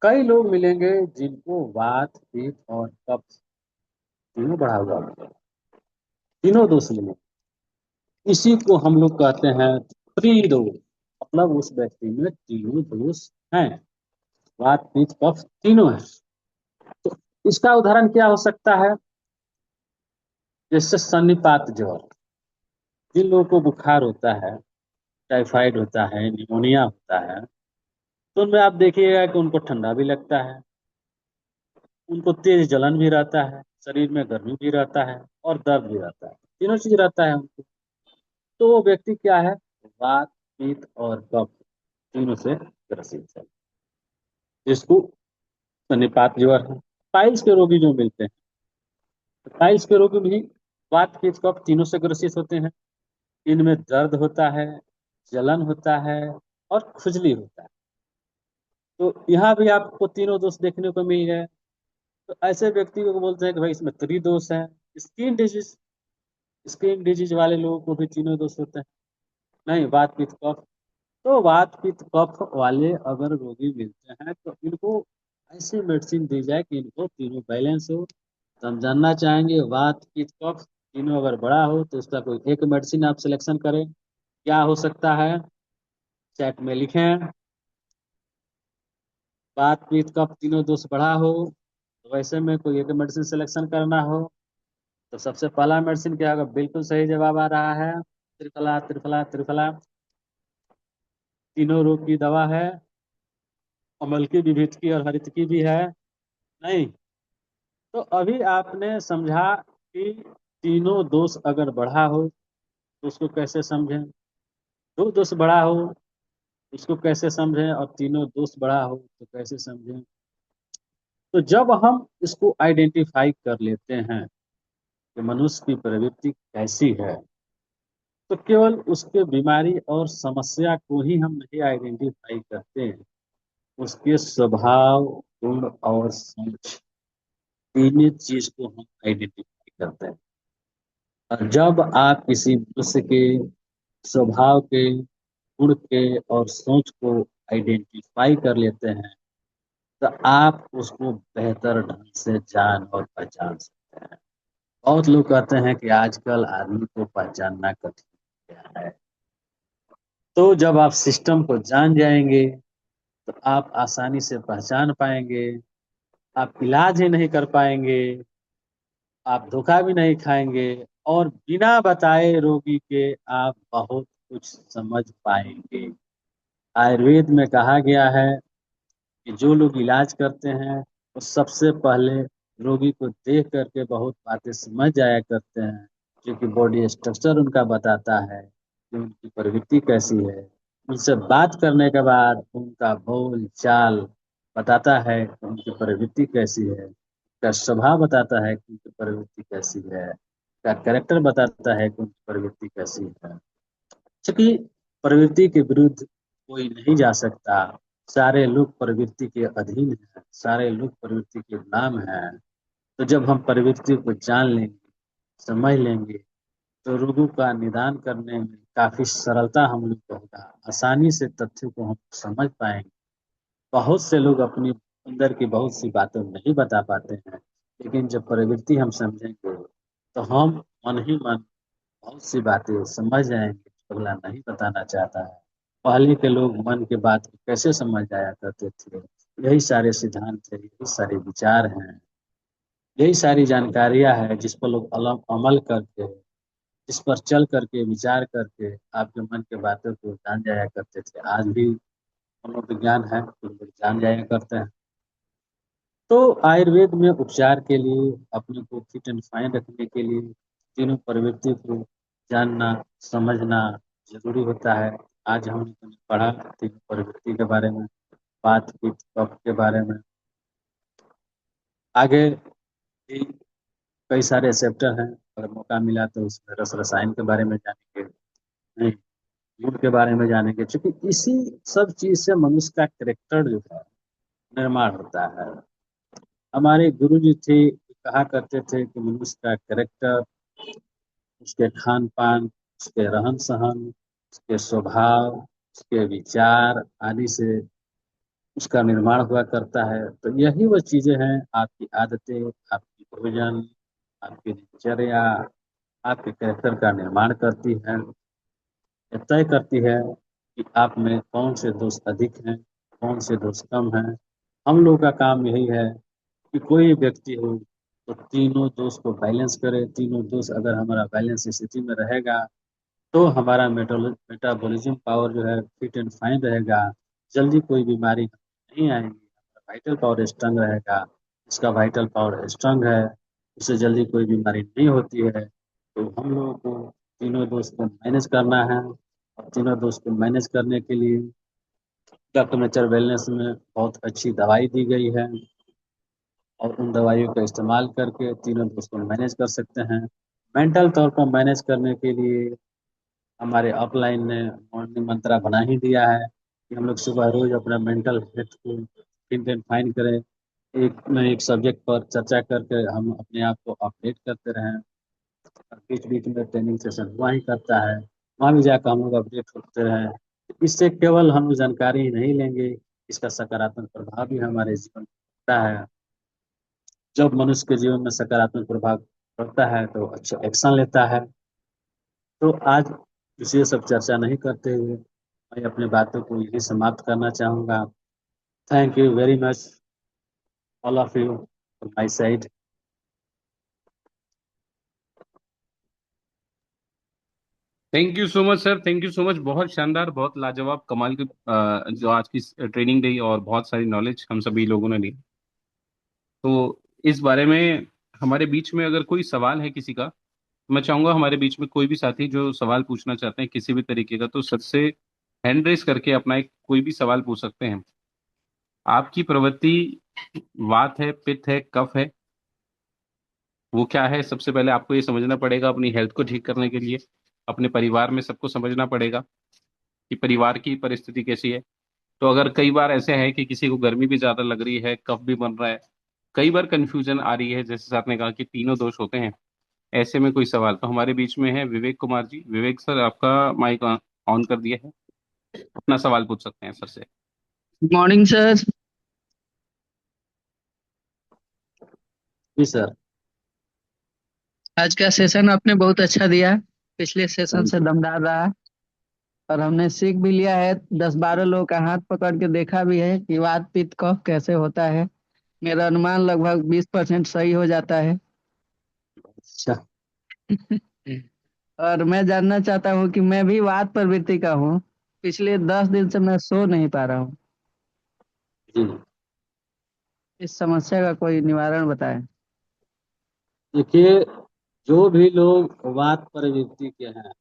कई लोग मिलेंगे जिनको वात पित्त और कफ तीनों बढ़ा हुआ होगा, तीनों दोष मिलेंगे। इसी को हम लोग कहते हैं त्रिदोष। मतलब उस व्यक्ति में तीनों दोष हैं, वात पित्त कफ तीनों है। तो इसका उदाहरण क्या हो सकता है? जैसे सन्निपात ज्वर, जिन लोगों को बुखार होता है, टाइफाइड होता है, निमोनिया होता है, तो उनमें आप देखिएगा कि उनको ठंडा भी लगता है, उनको तेज जलन भी रहता है, शरीर में गर्मी भी रहता है और दर्द भी रहता है, तीनों चीज रहता है उनको। तो वो व्यक्ति क्या है? वात पित्त और कफ तीनों से ग्रसित है, जिसको सन्निपात ज्वर है। पाइल्स के रोगी जो मिलते हैं, तो पाइल्स के रोगी भी वात पित्त कफ तीनों से ग्रसित होते हैं। इनमें दर्द होता है, जलन होता है और खुजली होता है। तो यहाँ भी आपको तीनों दोष देखने को मिल गए। तो ऐसे व्यक्ति को बोलते हैं कि भाई इसमें त्रिदोष है। स्किन डिजीज, स्किन डिजीज वाले लोगों को भी तीनों दोष होते हैं। नहीं, वात पित्त कफ। तो वात पित्त कफ वाले अगर रोगी मिलते हैं तो इनको ऐसी मेडिसिन दी जाए कि इनको तीनों बैलेंस हो। तो हम जानना चाहेंगे वात पित्त कफ तीनों अगर बड़ा हो तो उसका कोई एक मेडिसिन आप सिलेक्शन करें, क्या हो सकता है? चैट में लिखें। बात पीत कफ तीनों दोष बढ़ा हो तो वैसे में कोई एक मेडिसिन सिलेक्शन करना हो तो सबसे पहला मेडिसिन क्या होगा? बिल्कुल सही जवाब आ रहा है, त्रिफला त्रिफला त्रिफला। तीनों रोग की दवा है, अमल की भी, भित की और हरित की भी है। नहीं, तो अभी आपने समझा कि तीनों दोष अगर बढ़ा हो तो उसको कैसे समझें, दो दोष बढ़ा हो उसको कैसे समझें और तीनों दोष बढ़ा हो तो कैसे समझें। तो जब हम इसको आइडेंटिफाई कर लेते हैं कि मनुष्य की प्रवृत्ति कैसी है, तो केवल उसके बीमारी और समस्या को ही हम नहीं आइडेंटिफाई करते हैं, उसके स्वभाव, गुण और समझ, तीन चीज को हम आइडेंटिफाई करते हैं। और जब आप किसी मनुष्य के स्वभाव के, गुण के और सोच को आइडेंटिफाई कर लेते हैं, तो आप उसको बेहतर ढंग से जान और पहचान सकते हैं। बहुत लोग कहते हैं कि आजकल आदमी को पहचानना कठिन हो गया है। तो जब आप सिस्टम को जान जाएंगे तो आप आसानी से पहचान पाएंगे। आप इलाज ही नहीं कर पाएंगे, आप धोखा भी नहीं खाएंगे, और बिना बताए रोगी के आप बहुत कुछ समझ पाएंगे। आयुर्वेद में कहा गया है कि जो लोग इलाज करते हैं वो सबसे पहले रोगी को देख करके बहुत बातें समझ जाया करते हैं, क्योंकि बॉडी स्ट्रक्चर उनका बताता है कि उनकी प्रवृत्ति कैसी है। उनसे बात करने के बाद उनका बोल चाल बताता है कि उनकी प्रवृत्ति कैसी है, उनका स्वभाव बताता है कि उनकी प्रवृत्ति कैसी है, उनका कैरेक्टर बताता है कि उनकी प्रवृत्ति कैसी है। क्योंकि प्रवृत्ति के विरुद्ध कोई नहीं जा सकता। सारे लोग प्रवृत्ति के अधीन हैं, सारे लोग प्रवृत्ति के गुलाम हैं। तो जब हम प्रवृत्ति को जान लेंगे, समझ लेंगे, तो रोगों का निदान करने में काफी सरलता हम लोग को होगा। आसानी से तथ्यों को हम समझ पाएंगे। बहुत से लोग अपनी अंदर की बहुत सी बातें नहीं बता पाते हैं, लेकिन जब प्रवृत्ति हम समझेंगे तो हम मन ही मन बहुत सी बातें समझ जाएंगे जो अगला नहीं बताना चाहता है। पहले के लोग मन की बात को कैसे समझ जाया करते थे, यही सारे सिद्धांत है, यही सारे विचार हैं, यही सारी जानकारियां हैं जिस पर लोग अमल करके, जिस पर चल करके विचार करके आपके मन की बातों को जान जाया करते थे। आज भी मनोविज्ञान है तो लोग जान जाया करते हैं। तो आयुर्वेद में उपचार के लिए, अपने को फिट एंड फाइन रखने के लिए तीनों प्रवृत्ति को जानना, समझना जरूरी होता है। आज हमने पढ़ा तीनों प्रवृत्ति के बारे में, बात पित्त कफ के बारे में। आगे भी कई सारे चैप्टर हैं, अगर मौका मिला तो उसमें रस रसायन के बारे में जानेंगे, नहीं, गुण के बारे में जानेंगे, क्योंकि इसी सब चीज से मनुष्य का करेक्टर जो है निर्माण होता है। हमारे गुरु जी थे, कहा करते थे कि मनुष्य का करेक्टर उसके खान पान, उसके रहन सहन, उसके स्वभाव, उसके विचार आदि से उसका निर्माण हुआ करता है। तो यही वो चीजें हैं, आपकी आदतें, आपकी भोजन, आपकी दिनचर्या आपके कैरेक्टर का निर्माण करती है। ये तय करती है कि आप में कौन से दोष अधिक हैं, कौन से दोष कम हैं। हम लोग का काम यही है कि कोई व्यक्ति हो तो तीनों दोष को बैलेंस करे। तीनों दोष अगर हमारा बैलेंस स्थिति में रहेगा तो हमारा मेटाबॉलिज्म पावर जो है फिट एंड फाइन रहेगा, जल्दी कोई बीमारी नहीं आएगी, वाइटल पावर स्ट्रांग रहेगा। उसका वाइटल पावर स्ट्रांग है, उससे जल्दी कोई बीमारी नहीं होती है। तो हम लोगों को तीनों दोस्त को मैनेज करना है, और तीनों दोस्त को मैनेज करने के लिए डॉक्टर नेचर वेलनेस में बहुत अच्छी दवाई दी गई है, और उन दवाइयों का इस्तेमाल करके तीनों दोस्त को मैनेज कर सकते हैं। मेंटल तौर पर मैनेज करने के लिए हमारे अपलाइन ने मॉर्निंग मंत्रा बना ही दिया है कि हम लोग सुबह रोज अपना मेंटल हेल्थ को फिट एंड फाइन करें। एक न एक सब्जेक्ट पर चर्चा करके हम अपने आप को अपडेट करते रहें, और बीच बीच में ट्रेनिंग सेशन हुआ ही करता है, वहाँ भी जाकर हम लोग अपडेट होते रहें। इससे केवल हम जानकारी ही नहीं लेंगे, इसका सकारात्मक प्रभाव भी हमारे जीवन में पड़ता है। जब मनुष्य के जीवन में सकारात्मक प्रभाव पड़ता है तो अच्छा एक्शन लेता है। तो आज इसे सब चर्चा नहीं करते हुए मैं अपनी बातों को यही समाप्त करना चाहूँगा। Thank you very much all of you from my side. Thank you so much sir, thank you so much. बहुत शानदार, बहुत लाजवाब, कमाल की जो आज की ट्रेनिंग रही, और बहुत सारी नॉलेज हम सभी लोगों ने ली। तो इस बारे में हमारे बीच में अगर कोई सवाल है किसी का, मैं चाहूंगा हमारे बीच में कोई भी साथी जो सवाल पूछना चाहते हैं किसी भी तरीके का, तो सर से हैंड रेस करके अपना एक कोई भी सवाल पूछ सकते हैं। आपकी प्रवृत्ति वात है, पित्त है, कफ है, वो क्या है? सबसे पहले आपको ये समझना पड़ेगा अपनी हेल्थ को ठीक करने के लिए। अपने परिवार में सबको समझना पड़ेगा कि परिवार की परिस्थिति कैसी है। तो अगर कई बार ऐसे है कि किसी को गर्मी भी ज्यादा लग रही है, कफ भी बन रहा है, कई बार कंफ्यूजन आ रही है, जैसे आपने कहा कि तीनों दोष होते हैं, ऐसे में कोई सवाल तो हमारे बीच में है विवेक कुमार जी। विवेक सर, आपका माइक ऑन कर दिया है, अपना सवाल पूछ सकते हैं सर से। Good morning sir. जी सर। आज का सेशन आपने बहुत अच्छा दिया। पिछले सेशन थैंक से यू। दमदार रहा। और हमने सीख भी लिया है, 10-12 लोगों का हाथ पकड़ के देखा भी है कि वात पित्त कफ कैसे होता है। मेरा अनुमान लगभग 20% सही हो जाता है। अच्छा। और मैं जानना चाहता हूँ कि मैं भी वात प्रवृत्ति का हूँ। पिछले 10 दिन से मैं सो नहीं पा रहा हूँ। जी। इस समस्या का कोई निवारण बताएं। देखिए, जो भी लोग वात प्रवृत्ति के हैं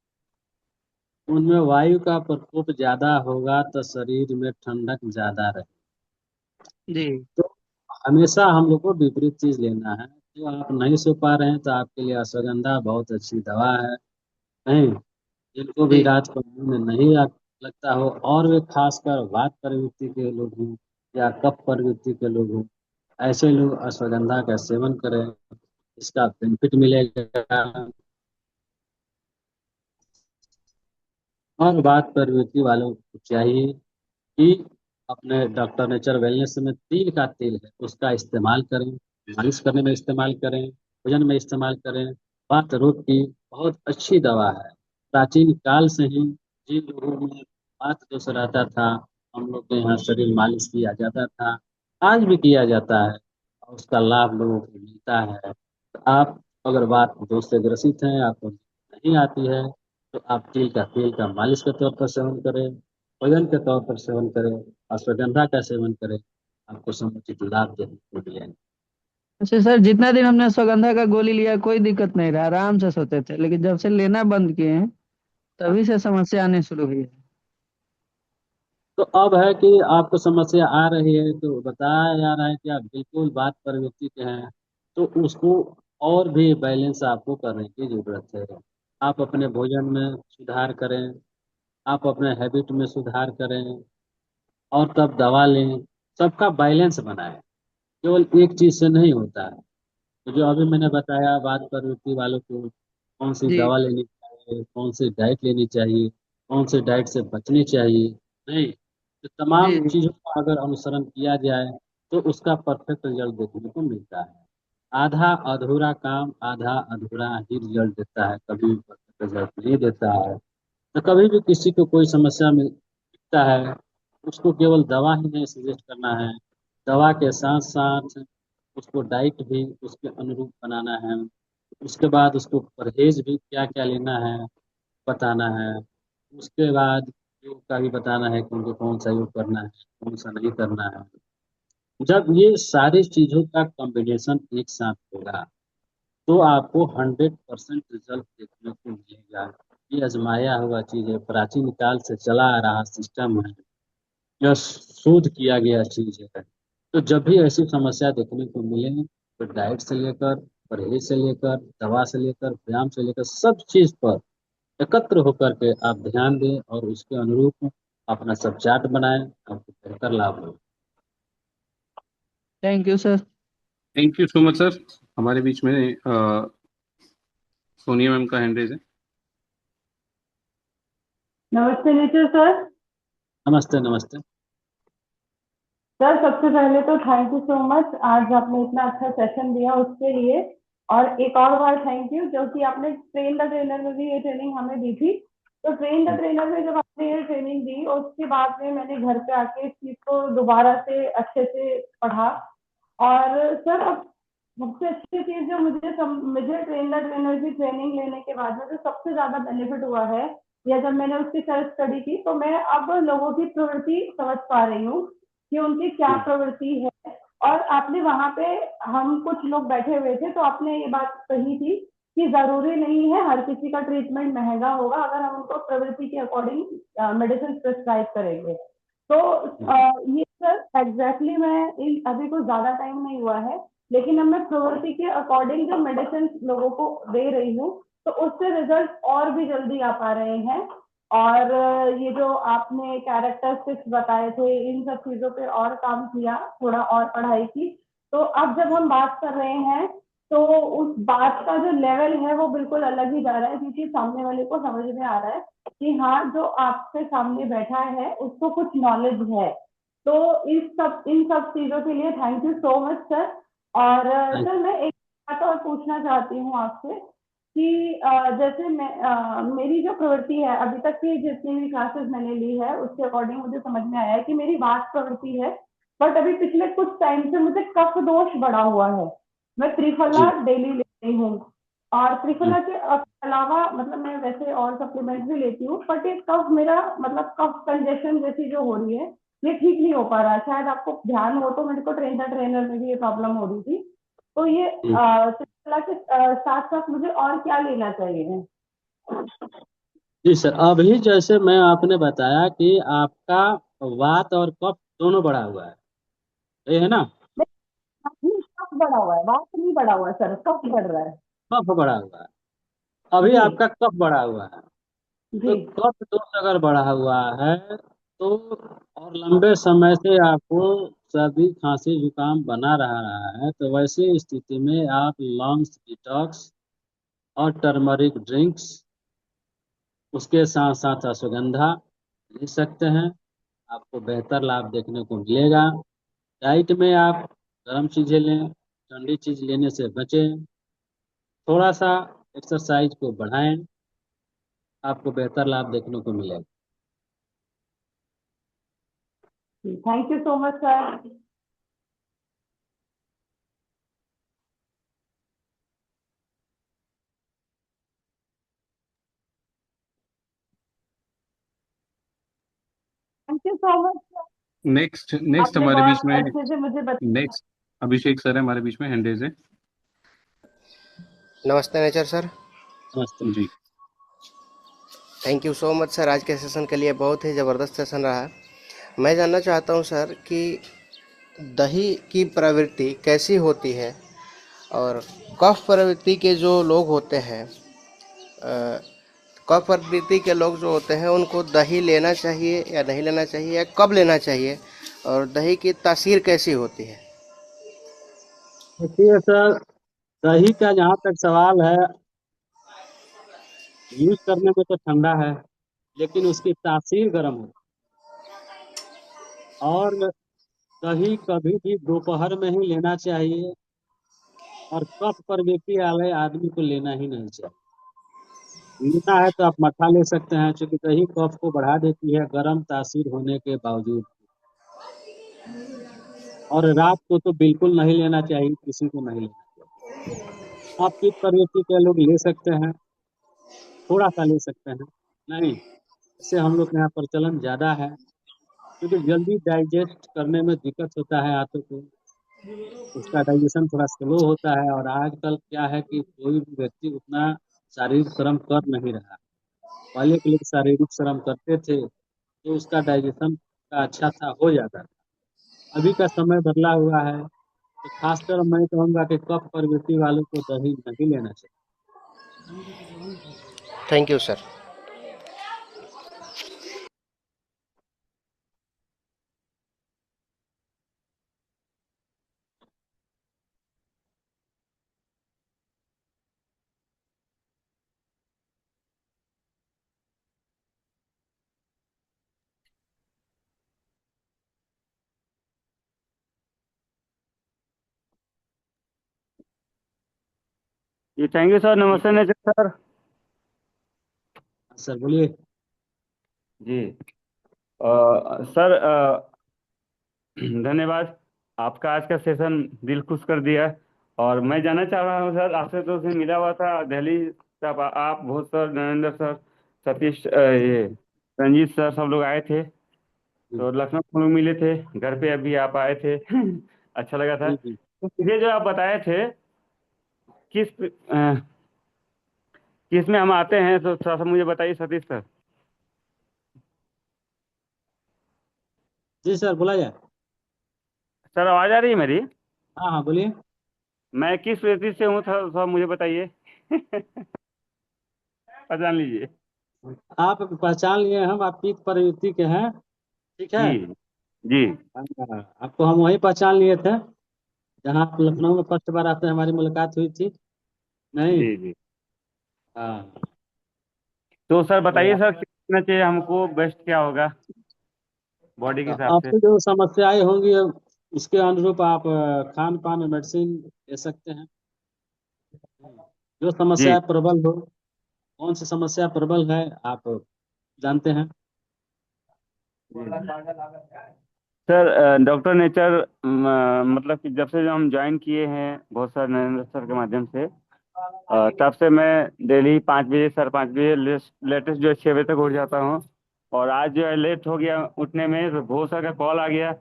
उनमें वायु का प्रकोप ज्यादा होगा तो शरीर में ठंडक ज्यादा रहे। जी। तो हमेशा हम लोग को विपरीत चीज लेना है। तो आप नहीं सो पा रहे हैं तो आपके लिए अश्वगंधा बहुत अच्छी दवा है। नहीं, जिनको भी जी। रात को नींद नहीं लगता हो और वे खासकर वात प्रवृत्ति के लोग हों या कफ प्रवृत्ति के लोग हों, ऐसे लोग अश्वगंधा का सेवन करें। इसका बेनिफिट मिलेगा। और वात प्रवृत्ति वालों को चाहिए कि अपने डॉक्टर नेचर वेलनेस में तिल का तेल है उसका इस्तेमाल करें। मालिश करने में इस्तेमाल करें, भोजन में इस्तेमाल करें। वात रोग की बहुत अच्छी दवा है। प्राचीन काल से ही जिन लोगों में वात दोष रहता था, हम लोग के यहाँ शरीर मालिश किया जाता था, आज भी किया जाता है और उसका लाभ लोगों को मिलता है। तो आप अगर वात दोष से ग्रसित हैं, आपको नहीं आती है, तो आप तिल का तेल का मालिश के तौर पर सेवन करें, भोजन के तौर पर सेवन करें, अश्वगंधा का सेवन करें। आपको समुचित लाभ देखने को मिलेगा। अच्छा सर, जितना दिन हमने अश्वगंधा का गोली लिया कोई दिक्कत नहीं रहा, आराम से सोते थे, लेकिन जब से लेना बंद किए हैं तभी से समस्या आने शुरू हुई है। तो अब है कि आपको समस्या आ रही है तो बताया जा रहा है कि आप बिल्कुल बात प्रवृत्ति के हैं, तो उसको और भी बैलेंस आपको करने की जरूरत है। आप अपने भोजन में सुधार करें, आप अपने हैबिट में सुधार करें और तब दवा लें। सबका बैलेंस बनाएं, केवल एक चीज से नहीं होता है। तो जो अभी मैंने बताया बात प्रवृत्ति वालों को कौन सी जी। दवा लेनी चाहिए, कौन सी डाइट लेनी चाहिए, कौन से डाइट से बचनी चाहिए, नहीं, तो जी। तमाम जी। चीजों का अगर अनुसरण किया जाए तो उसका परफेक्ट रिजल्ट देखने को मिलता है। आधा अधूरा काम आधा अधूरा ही रिजल्ट देता है, कभी परफेक्ट रिजल्ट नहीं देता है। तो कभी भी किसी को कोई समस्या मिलता है, उसको केवल दवा ही नहीं सजेस्ट करना है, दवा के साथ साथ उसको डाइट भी उसके अनुरूप बनाना है। उसके बाद उसको परहेज भी क्या क्या लेना है बताना है। उसके बाद योग का भी बताना है कि उनको कौन सा योग करना है, कौन सा नहीं करना है। जब ये सारी चीजों का कॉम्बिनेशन एक साथ होगा तो आपको 100% रिजल्ट देखने को मिलेगा। ये आजमाया हुआ चीज है, प्राचीन काल से चला आ रहा सिस्टम है, यह शोध किया गया चीज है। तो जब भी ऐसी समस्या देखने को मिले तो डाइट से लेकर परहेज से लेकर दवा से लेकर व्यायाम से लेकर सब चीज पर एकत्र होकर के आप ध्यान दें और उसके अनुरूप अपना सब चार्ट बनाएं, आपको बेहतर लाभ हो। Thank you sir. Thank you so much sir. हमारे बीच में सोनिया मैम का हैंड रेज है। नमस्ते नीतू सर। नमस्ते नमस्ते। सर सबसे पहले तो थैंक यू सो मच, आज आपने इतना अच्छा सेशन दिया उसके लिए। और एक और बार थैंक यू जो कि आपने ट्रेन द ट्रेनर में भी ये ट्रेनिंग हमें दी थी। तो ट्रेन द ट्रेनर में जब आपने ये ट्रेनिंग दी उसके बाद में मैंने घर पे आके इस चीज को दोबारा से अच्छे से पढ़ा। और सर अब सबसे अच्छी चीज जो मुझे ट्रेन द ट्रेनर की ट्रेनिंग लेने के बाद में जो सबसे ज्यादा बेनिफिट हुआ है, या जब मैंने उसकी सेल्फ स्टडी की तो मैं अब लोगों की प्रवृत्ति समझ पा रही हूँ कि उनकी क्या प्रवृत्ति है। और आपने वहां पे, हम कुछ लोग बैठे हुए थे तो आपने ये बात कही थी कि जरूरी नहीं है हर किसी का ट्रीटमेंट महंगा होगा अगर हम उनको प्रवृत्ति के अकॉर्डिंग मेडिसिन प्रिस्क्राइब करेंगे। तो ये सर एग्जैक्टली मैं अभी कुछ ज्यादा टाइम नहीं हुआ है, लेकिन अब मैं प्रवृत्ति के अकॉर्डिंग जो मेडिसिन लोगों को दे रही हूँ तो उससे रिजल्ट और भी जल्दी आ पा रहे हैं। और ये जो आपने कैरेक्टरिस्टिक्स बताए थे इन सब चीजों पे और काम किया, थोड़ा और पढ़ाई की। तो अब जब हम बात कर रहे हैं तो उस बात का जो लेवल है वो बिल्कुल अलग ही जा रहा है, क्योंकि सामने वाले को समझ में आ रहा है कि हाँ, जो आपके सामने बैठा है उसको कुछ नॉलेज है। तो इन सब चीजों के लिए thank you so much sir. और थैंक सर मैं एक बात और पूछना चाहती हूँ आपसे कि जैसे मेरी जो प्रवृत्ति है, अभी तक की जितनी भी क्लासेस मैंने ली है उसके अकॉर्डिंग मुझे समझ में आया है कि मेरी वात प्रवृत्ति है। बट अभी पिछले कुछ टाइम से मुझे कफ दोष बढ़ा हुआ है। मैं त्रिफला जी। डेली लेती हूँ, और हम्म, त्रिफला के अलावा मतलब मैं वैसे और सप्लीमेंट भी लेती हूँ, बट ये कफ मेरा मतलब कफ कंजेशन जैसी जो हो रही है, ये ठीक नहीं हो पा रहा है। शायद आपको ध्यान हो तो मेरे को ट्रेनर में भी ये प्रॉब्लम हो रही थी। तो ये हम्म। त्रिफला के साथ साथ मुझे और क्या लेना चाहिए? जी सर, अभी जैसे मैं आपने बताया कि आपका वात और कफ दोनों बढ़ा हुआ है, ये है ना? नहीं, कफ बढ़ा हुआ है, बात नहीं बढ़ा हुआ है सर, कफ बढ़ रहा है। कफ बढ़ा हुआ है। अभी जी। आपका कफ बढ़ा हुआ है। जी। तो कफ दोष अगर बढ़ा हुआ है तो, और लंबे समय से आपको सर्दी खांसी जुकाम बना रहा है, तो वैसी स्थिति में आप लंग्स डिटॉक्स और टर्मरिक ड्रिंक्स, उसके साथ साथ अश्वगंधा ले सकते हैं। आपको बेहतर लाभ देखने को मिलेगा। डाइट में आप गर्म चीज़ें लें, ठंडी चीज़ लेने से बचें। थोड़ा सा एक्सरसाइज को बढ़ाएं, आपको बेहतर लाभ देखने को मिलेगा। Thank you so much sir. Thank you so much sir. Next next आपने हमारे बीच बहुत में, अच्छे से मुझे बताया। नेक्स्ट अभिषेक सर है हमारे बीच में, हैंड रेज है। नमस्ते नेचर सर। नमस्ते। जी। Thank you so much sir, आज के सेशन के लिए बहुत ही ज़बरदस्त सेशन रहा है। मैं जानना चाहता हूँ सर कि दही की प्रवृत्ति कैसी होती है, और कफ प्रवृत्ति के जो लोग होते हैं, कफ प्रवृत्ति के लोग जो होते हैं उनको दही लेना चाहिए या नहीं लेना चाहिए, या कब लेना चाहिए, और दही की तासीर कैसी होती है? देखिए सर, दही का जहाँ तक सवाल है, यूज करने में तो ठंडा है, लेकिन उसकी तासीर गर्म है। और दही कभी भी दोपहर में ही लेना चाहिए, और कफ प्रवृत्ति वाले आदमी को लेना ही नहीं चाहिए। लेना है तो आप मट्ठा ले सकते हैं, क्योंकि दही कफ को बढ़ा देती है गर्म तासीर होने के बावजूद। और रात को तो बिल्कुल नहीं लेना चाहिए, किसी को नहीं लेना चाहिए। आप पित्त प्रवृत्ति के लोग ले सकते हैं, थोड़ा सा ले सकते हैं, नहीं, इससे हम लोग के यहाँ प्रचलन ज़्यादा है, क्योंकि जल्दी डाइजेस्ट करने में दिक्कत होता है आंतों को, उसका डाइजेशन थोड़ा स्लो होता है। और आजकल क्या है कि कोई भी व्यक्ति उतना शारीरिक श्रम कर नहीं रहा। पहले के लोग शारीरिक श्रम करते थे तो उसका डाइजेशन का अच्छा था, हो जाता था। अभी का समय बदला हुआ है, तो खासकर मैं कहूँगा कि कफ प्रवृत्ति वालों को दही नहीं लेना चाहिए। Thank you sir. जी थैंक यू सर। नमस्ते नेचर सर। सर बोलिए। जी सर, धन्यवाद। आपका आज का सेशन दिल खुश कर दिया। और मैं जानना चाह रहा हूँ सर, आपसे तो उस दिन मिला हुआ था दिल्ली से, आप भूत सर, नरेंद्र सर, सतीश, ये रंजीत सर, सब लोग आए थे। जी तो लखनऊ में हम लोग मिले थे, घर पे अभी आप आए थे। अच्छा लगा था। जी जी। तो मुझे जो आप बताए थे, किस किस में हम आते हैं, तो थोड़ा सा मुझे बताइए सतीश सर। जी सर, बोला जाए। सर आवाज आ रही है मेरी? हाँ हाँ, बोलिए। मैं किस प्रवृत्ति से हूँ, थोड़ा मुझे बताइए। पहचान लीजिए। आप पहचान लिए, हम आप पित्त प्रवृत्ति के हैं, ठीक है। जी। जी। हाँ, आपको हम वही पहचान लिए थे। जहाँ आप लखनऊ में फर्स्ट बार आपसे हमारी मुलाकात हुई थी। नहीं। जी जी। हाँ। तो सर तो बताइए सर, कितना चाहिए हमको, बेस्ट क्या होगा बॉडी के तो हिसाब से? आपकी जो समस्याएं होंगी उसके अनुरूप आप खान पान और मेडिसिन ले सकते हैं। जो जी समस्या प्रबल हो, कौन सी समस्या प्रबल है आप जानते हैं। सर, डॉक्टर नेचर मतलब कि जब से हम ज्वाइन किए हैं बहुत सारे नरेंद्र सर के माध्यम से, तब से मैं डेली 5 बजे, सर 5 बजे, लेटेस्ट जो है 6 बजे तक उठ जाता हूँ। और आज जो है लेट हो गया उठने में, तो भोर सर का कॉल आ गया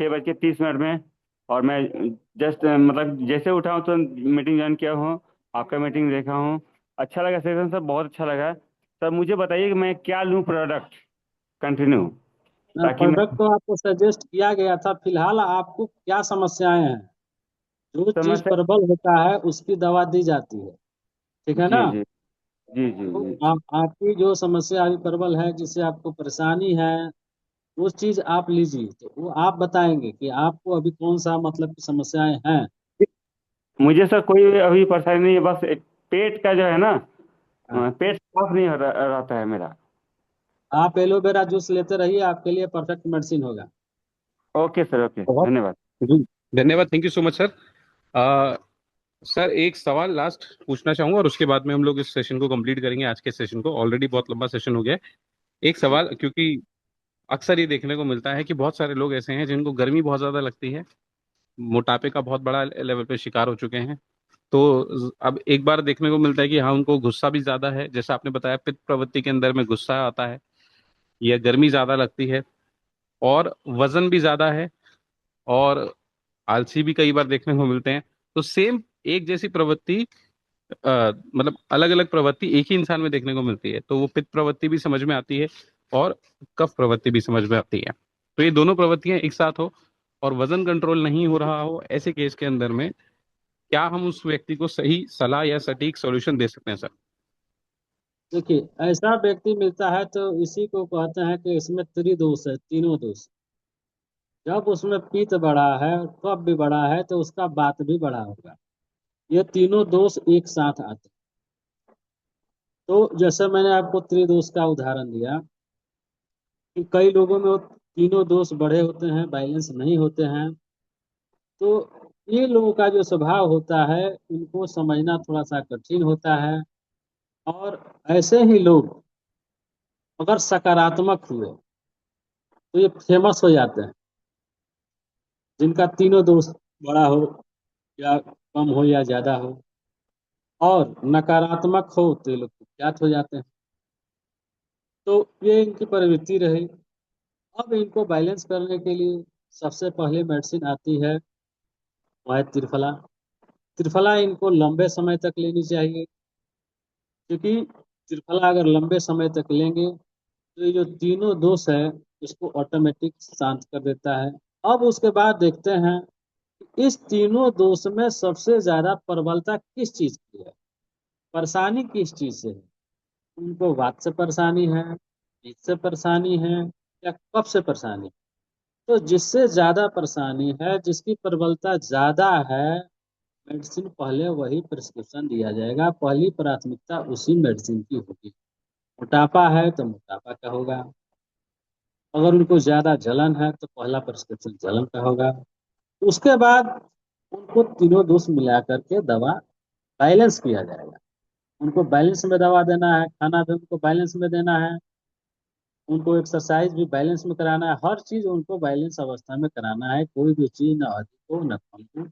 6:30 में। और मैं जस्ट मतलब जैसे उठा हूँ तो मीटिंग ज्वाइन किया हूँ, आपका मीटिंग देखा हूँ। अच्छा लगा सेशन सर, बहुत अच्छा लगा। सर मुझे बताइए कि मैं क्या लूँ प्रोडक्ट कंटिन्यू, ताकि मैं। प्रोडक्ट तो आपको सजेस्ट किया गया था, फिलहाल आपको क्या समस्याएं हैं। जो चीज समस्या। प्रबल होता है उसकी दवा दी जाती है, ठीक है जी ना। जी जी जी तो जी जी। आपकी जो समस्या अभी प्रबल है, जिससे आपको परेशानी है, वो चीज आप लीजिए। तो वो आप बताएंगे कि आपको अभी कौन सा मतलब की समस्याएं हैं। मुझे सर कोई अभी परेशानी नहीं है, बस एक पेट का जो है ना, हाँ। पेट साफ नहीं रहता है मेरा। आप एलोवेरा जूस लेते रहिए, आपके लिए परफेक्ट मेडिसिन होगा। ओके सर, ओके, बहुत धन्यवाद। जी, धन्यवाद, thank you so much sir. Sir एक सवाल लास्ट पूछना चाहूंगा और उसके बाद में हम लोग इस सेशन को कंप्लीट करेंगे, आज के सेशन को। ऑलरेडी बहुत लंबा सेशन हो गया है। एक सवाल, क्योंकि अक्सर ये देखने को मिलता है कि बहुत सारे लोग ऐसे हैं जिनको गर्मी बहुत ज्यादा लगती है, मोटापे का बहुत बड़ा लेवल पे शिकार हो चुके हैं। तो अब एक बार देखने को मिलता है कि हाँ, उनको गुस्सा भी ज्यादा है, जैसा आपने बताया पित्त प्रवृत्ति के अंदर में गुस्सा आता है, या गर्मी ज्यादा लगती है, और वजन भी ज्यादा है, और आलसी भी कई बार देखने को मिलते हैं। तो सेम एक जैसी प्रवृत्ति, मतलब अलग अलग प्रवृत्ति एक ही इंसान में देखने को मिलती है, तो वो पित्त प्रवृत्ति भी समझ में आती है और कफ प्रवृत्ति भी समझ में आती है। तो ये दोनों प्रवृत्तियां एक साथ हो और वजन कंट्रोल नहीं हो रहा हो, ऐसे केस के अंदर में क्या हम उस व्यक्ति को सही सलाह या सटीक सॉल्यूशन दे सकते हैं सर? देखिए, ऐसा व्यक्ति मिलता है तो इसी को कहते हैं कि इसमें त्रिदोष है, तीनों दोष। जब उसमें पित्त बढ़ा है, कफ भी बढ़ा है, तो उसका बात भी बढ़ा होगा। ये तीनों दोष एक साथ आते हैं। तो जैसे मैंने आपको त्रिदोष का उदाहरण दिया कि कई लोगों में वो तीनों दोष बढ़े होते हैं, बैलेंस नहीं होते हैं। तो ये लोगों का जो स्वभाव होता है, उनको समझना थोड़ा सा कठिन होता है। और ऐसे ही लोग अगर सकारात्मक हुए तो ये फेमस हो जाते हैं, जिनका तीनों दोस्त बड़ा हो या कम हो या ज्यादा हो। और नकारात्मक हो तो ये लोग कुख्यात हो जाते हैं। तो ये इनकी प्रवृत्ति रही। अब इनको बैलेंस करने के लिए सबसे पहले मेडिसिन आती है, वो है त्रिफला। त्रिफला इनको लंबे समय तक लेनी चाहिए, क्योंकि त्रिफला अगर लंबे समय तक लेंगे तो ये जो तीनों दोष है इसको ऑटोमेटिक शांत कर देता है। अब उसके बाद देखते हैं कि इस तीनों दोष में सबसे ज्यादा प्रबलता किस चीज की है, परेशानी किस चीज से है। उनको वात से परेशानी है, पित्त से परेशानी है, या कफ से परेशानी है। तो जिससे ज्यादा परेशानी है, जिसकी प्रबलता ज्यादा है, मेडिसिन पहले वही प्रिस्क्रिप्शन दिया जाएगा, पहली प्राथमिकता उसी मेडिसिन की होगी। मोटापा है तो मोटापा का होगा। अगर उनको ज्यादा जलन है तो पहला प्रिस्क्रिप्शन जलन का होगा। उसके बाद उनको तीनों दोष मिला करके दवा बैलेंस किया जाएगा। उनको बैलेंस में दवा देना है, खाना भी उनको बैलेंस में देना है, उनको एक्सरसाइज भी बैलेंस में कराना है, हर चीज उनको बैलेंस अवस्था में कराना है। कोई भी चीज न अधिक हो न कम हो,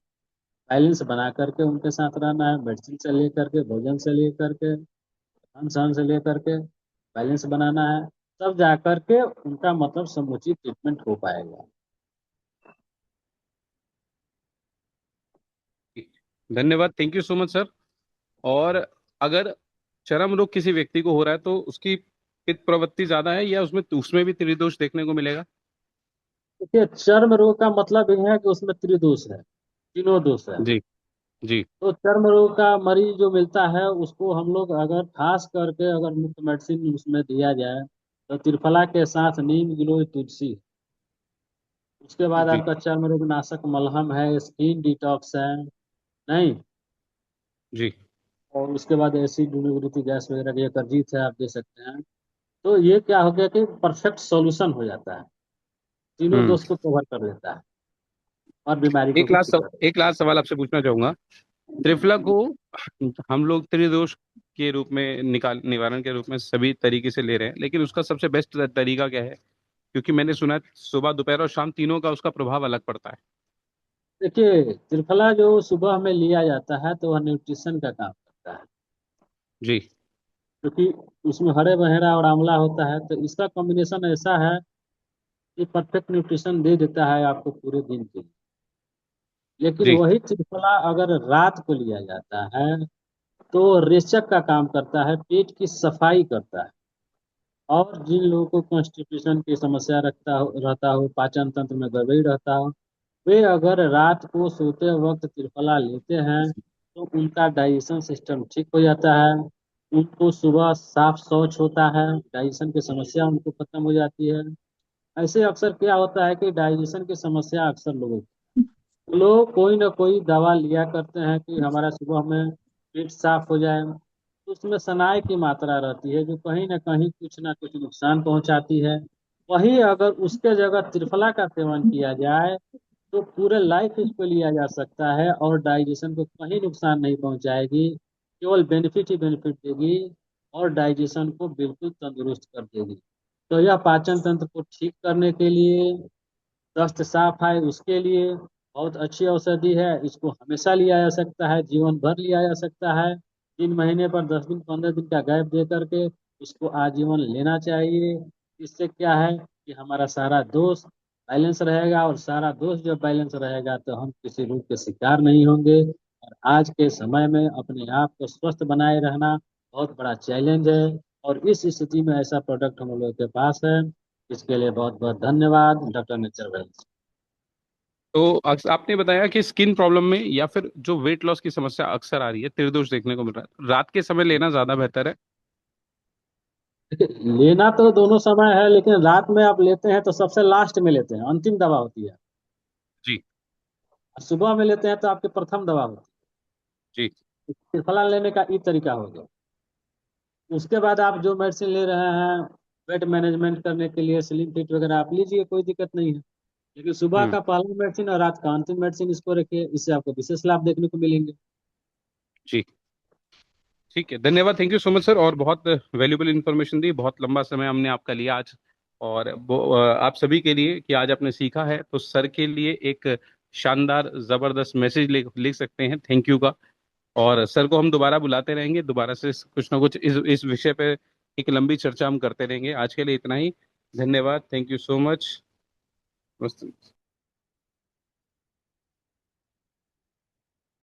बैलेंस बना करके उनके साथ रहना है। मेडिसिन से लेकर के, भोजन से लेकर के, रहन सहन से लेकर के बैलेंस बनाना है। तब जा करके उनका मतलब समुचित ट्रीटमेंट हो पाएगा। धन्यवाद, thank you so much sir. और अगर चर्म रोग किसी व्यक्ति को हो रहा है तो उसकी पित्त प्रवृत्ति ज्यादा है, या उसमें उसमें भी त्रिदोष देखने को मिलेगा? देखिए, चर्म रोग का मतलब ये है कि उसमें त्रिदोष है, तीनों दोष है। जी जी। तो चर्म रोग का मरीज जो मिलता है उसको हम लोग अगर खास करके अगर मुफ्त मेडिसिन उसमें दिया जाए तो त्रिफला के साथ नीम, गिलोय, तुलसी, उसके बाद जी आपका चर्म रोग नाशक मलहम है, स्किन डिटॉक्स है, नहीं। जी। और उसके बाद एसिड ड्यूरेबिलिटी गैस वगैरह की एक अर्जित है, आप दे सकते हैं। तो ये क्या हो गया कि परफेक्ट सॉल्यूशन हो जाता है, तीनों हम्म। दोष को कवर कर देता है और बीमारी को भी ठीक कर देता एक लास्ट सवाल आपसे पूछना चाहूंगा। त्रिफला को हम लोग त्रिदोष के रूप में निकाल निवारण के रूप में सभी तरीके से ले रहे हैं, लेकिन उसका सबसे बेस्ट तरीका क्या है? क्योंकि मैंने सुना है सुबह दोपहर और शाम तीनों का उसका प्रभाव अलग पड़ता है। है। देखिए, त्रिफला जो सुबह में लिया जाता है तो वह न्यूट्रिशन का काम करता है, जी क्योंकि उसमें हरे बहेरा और आंवला होता है, तो इसका कॉम्बिनेशन ऐसा है कि परफेक्ट न्यूट्रिशन दे देता है आपको पूरे दिन के लिए। लेकिन जी वही त्रिफला अगर रात को लिया जाता है तो रेचक का काम करता है, पेट की सफाई करता है। और जिन लोगों को कॉन्स्टिपेशन की समस्या रहता हो, पाचन तंत्र में गड़बड़ी रहता हो, वे अगर रात को सोते वक्त त्रिफला लेते हैं तो उनका डाइजेशन सिस्टम ठीक हो जाता है। उनको सुबह साफ शौच होता है, डाइजेशन की समस्या उनको खत्म हो जाती है। ऐसे अक्सर क्या होता है कि डाइजेशन की समस्या अक्सर लोगों को, लोग कोई ना कोई दवा लिया करते हैं कि हमारा सुबह में पेट साफ हो जाए, तो उसमें सनाई की मात्रा रहती है जो कहीं ना कुछ नुकसान पहुंचाती है। वहीं अगर उसके जगह त्रिफला का सेवन किया जाए तो पूरे लाइफ इसको लिया जा सकता है और डाइजेशन को कहीं नुकसान नहीं पहुंचाएगी, केवल बेनिफिट ही बेनिफिट देगी और डाइजेशन को बिल्कुल तंदुरुस्त कर देगी। तो यह पाचन तंत्र को ठीक करने के लिए, दस्त साफ है उसके लिए बहुत अच्छी औषधि है। इसको हमेशा लिया जा सकता है, जीवन भर लिया जा सकता है। 3 महीने पर 10 दिन 15 दिन का गैप दे करके इसको आजीवन लेना चाहिए। इससे क्या है कि हमारा सारा दोष बैलेंस रहेगा, और सारा दोष जब बैलेंस रहेगा तो हम किसी रोग के शिकार नहीं होंगे। और आज के समय में अपने आप को स्वस्थ बनाए रहना बहुत बड़ा चैलेंज है, और इस स्थिति में ऐसा प्रोडक्ट हम लोगों के पास है। इसके लिए बहुत बहुत धन्यवाद डॉक्टर नेचर वेल्थ। तो आपने बताया कि स्किन प्रॉब्लम में या फिर जो वेट लॉस की समस्या अक्सर आ रही है, त्रिदोष देखने को मिल रहा है, रात के समय लेना ज्यादा बेहतर है। देखिए, लेना तो दोनों समय है, लेकिन रात में आप लेते हैं तो सबसे लास्ट में लेते हैं, अंतिम दवा होती है। जी और सुबह में लेते हैं तो आपकी प्रथम दवा होती जी। है। त्रिफला लेने का ई तरीका हो गया। उसके बाद आप जो मेडिसिन ले रहे हैं वेट मैनेजमेंट करने के लिए, स्लिम फिट वगैरह, आप लीजिए, कोई दिक्कत नहीं है। लेकिन सुबह हम्म। का पहला मेडिसिन और रात का अंतिम मेडिसिन इसको रखिए, इससे आपको विशेष लाभ देखने को मिलेंगे। जी ठीक है, धन्यवाद, thank you so much sir. और बहुत वैल्यूबल इंफॉर्मेशन दी, बहुत लंबा समय हमने आपका लिया आज। और आप सभी के लिए कि आज आपने सीखा है, तो सर के लिए एक शानदार जबरदस्त मैसेज लिख सकते हैं थैंक यू का। और सर को हम दोबारा बुलाते रहेंगे, दोबारा से कुछ ना कुछ इस विषय पे एक लंबी चर्चा हम करते रहेंगे। आज के लिए इतना ही, धन्यवाद, थैंक यू सो मच।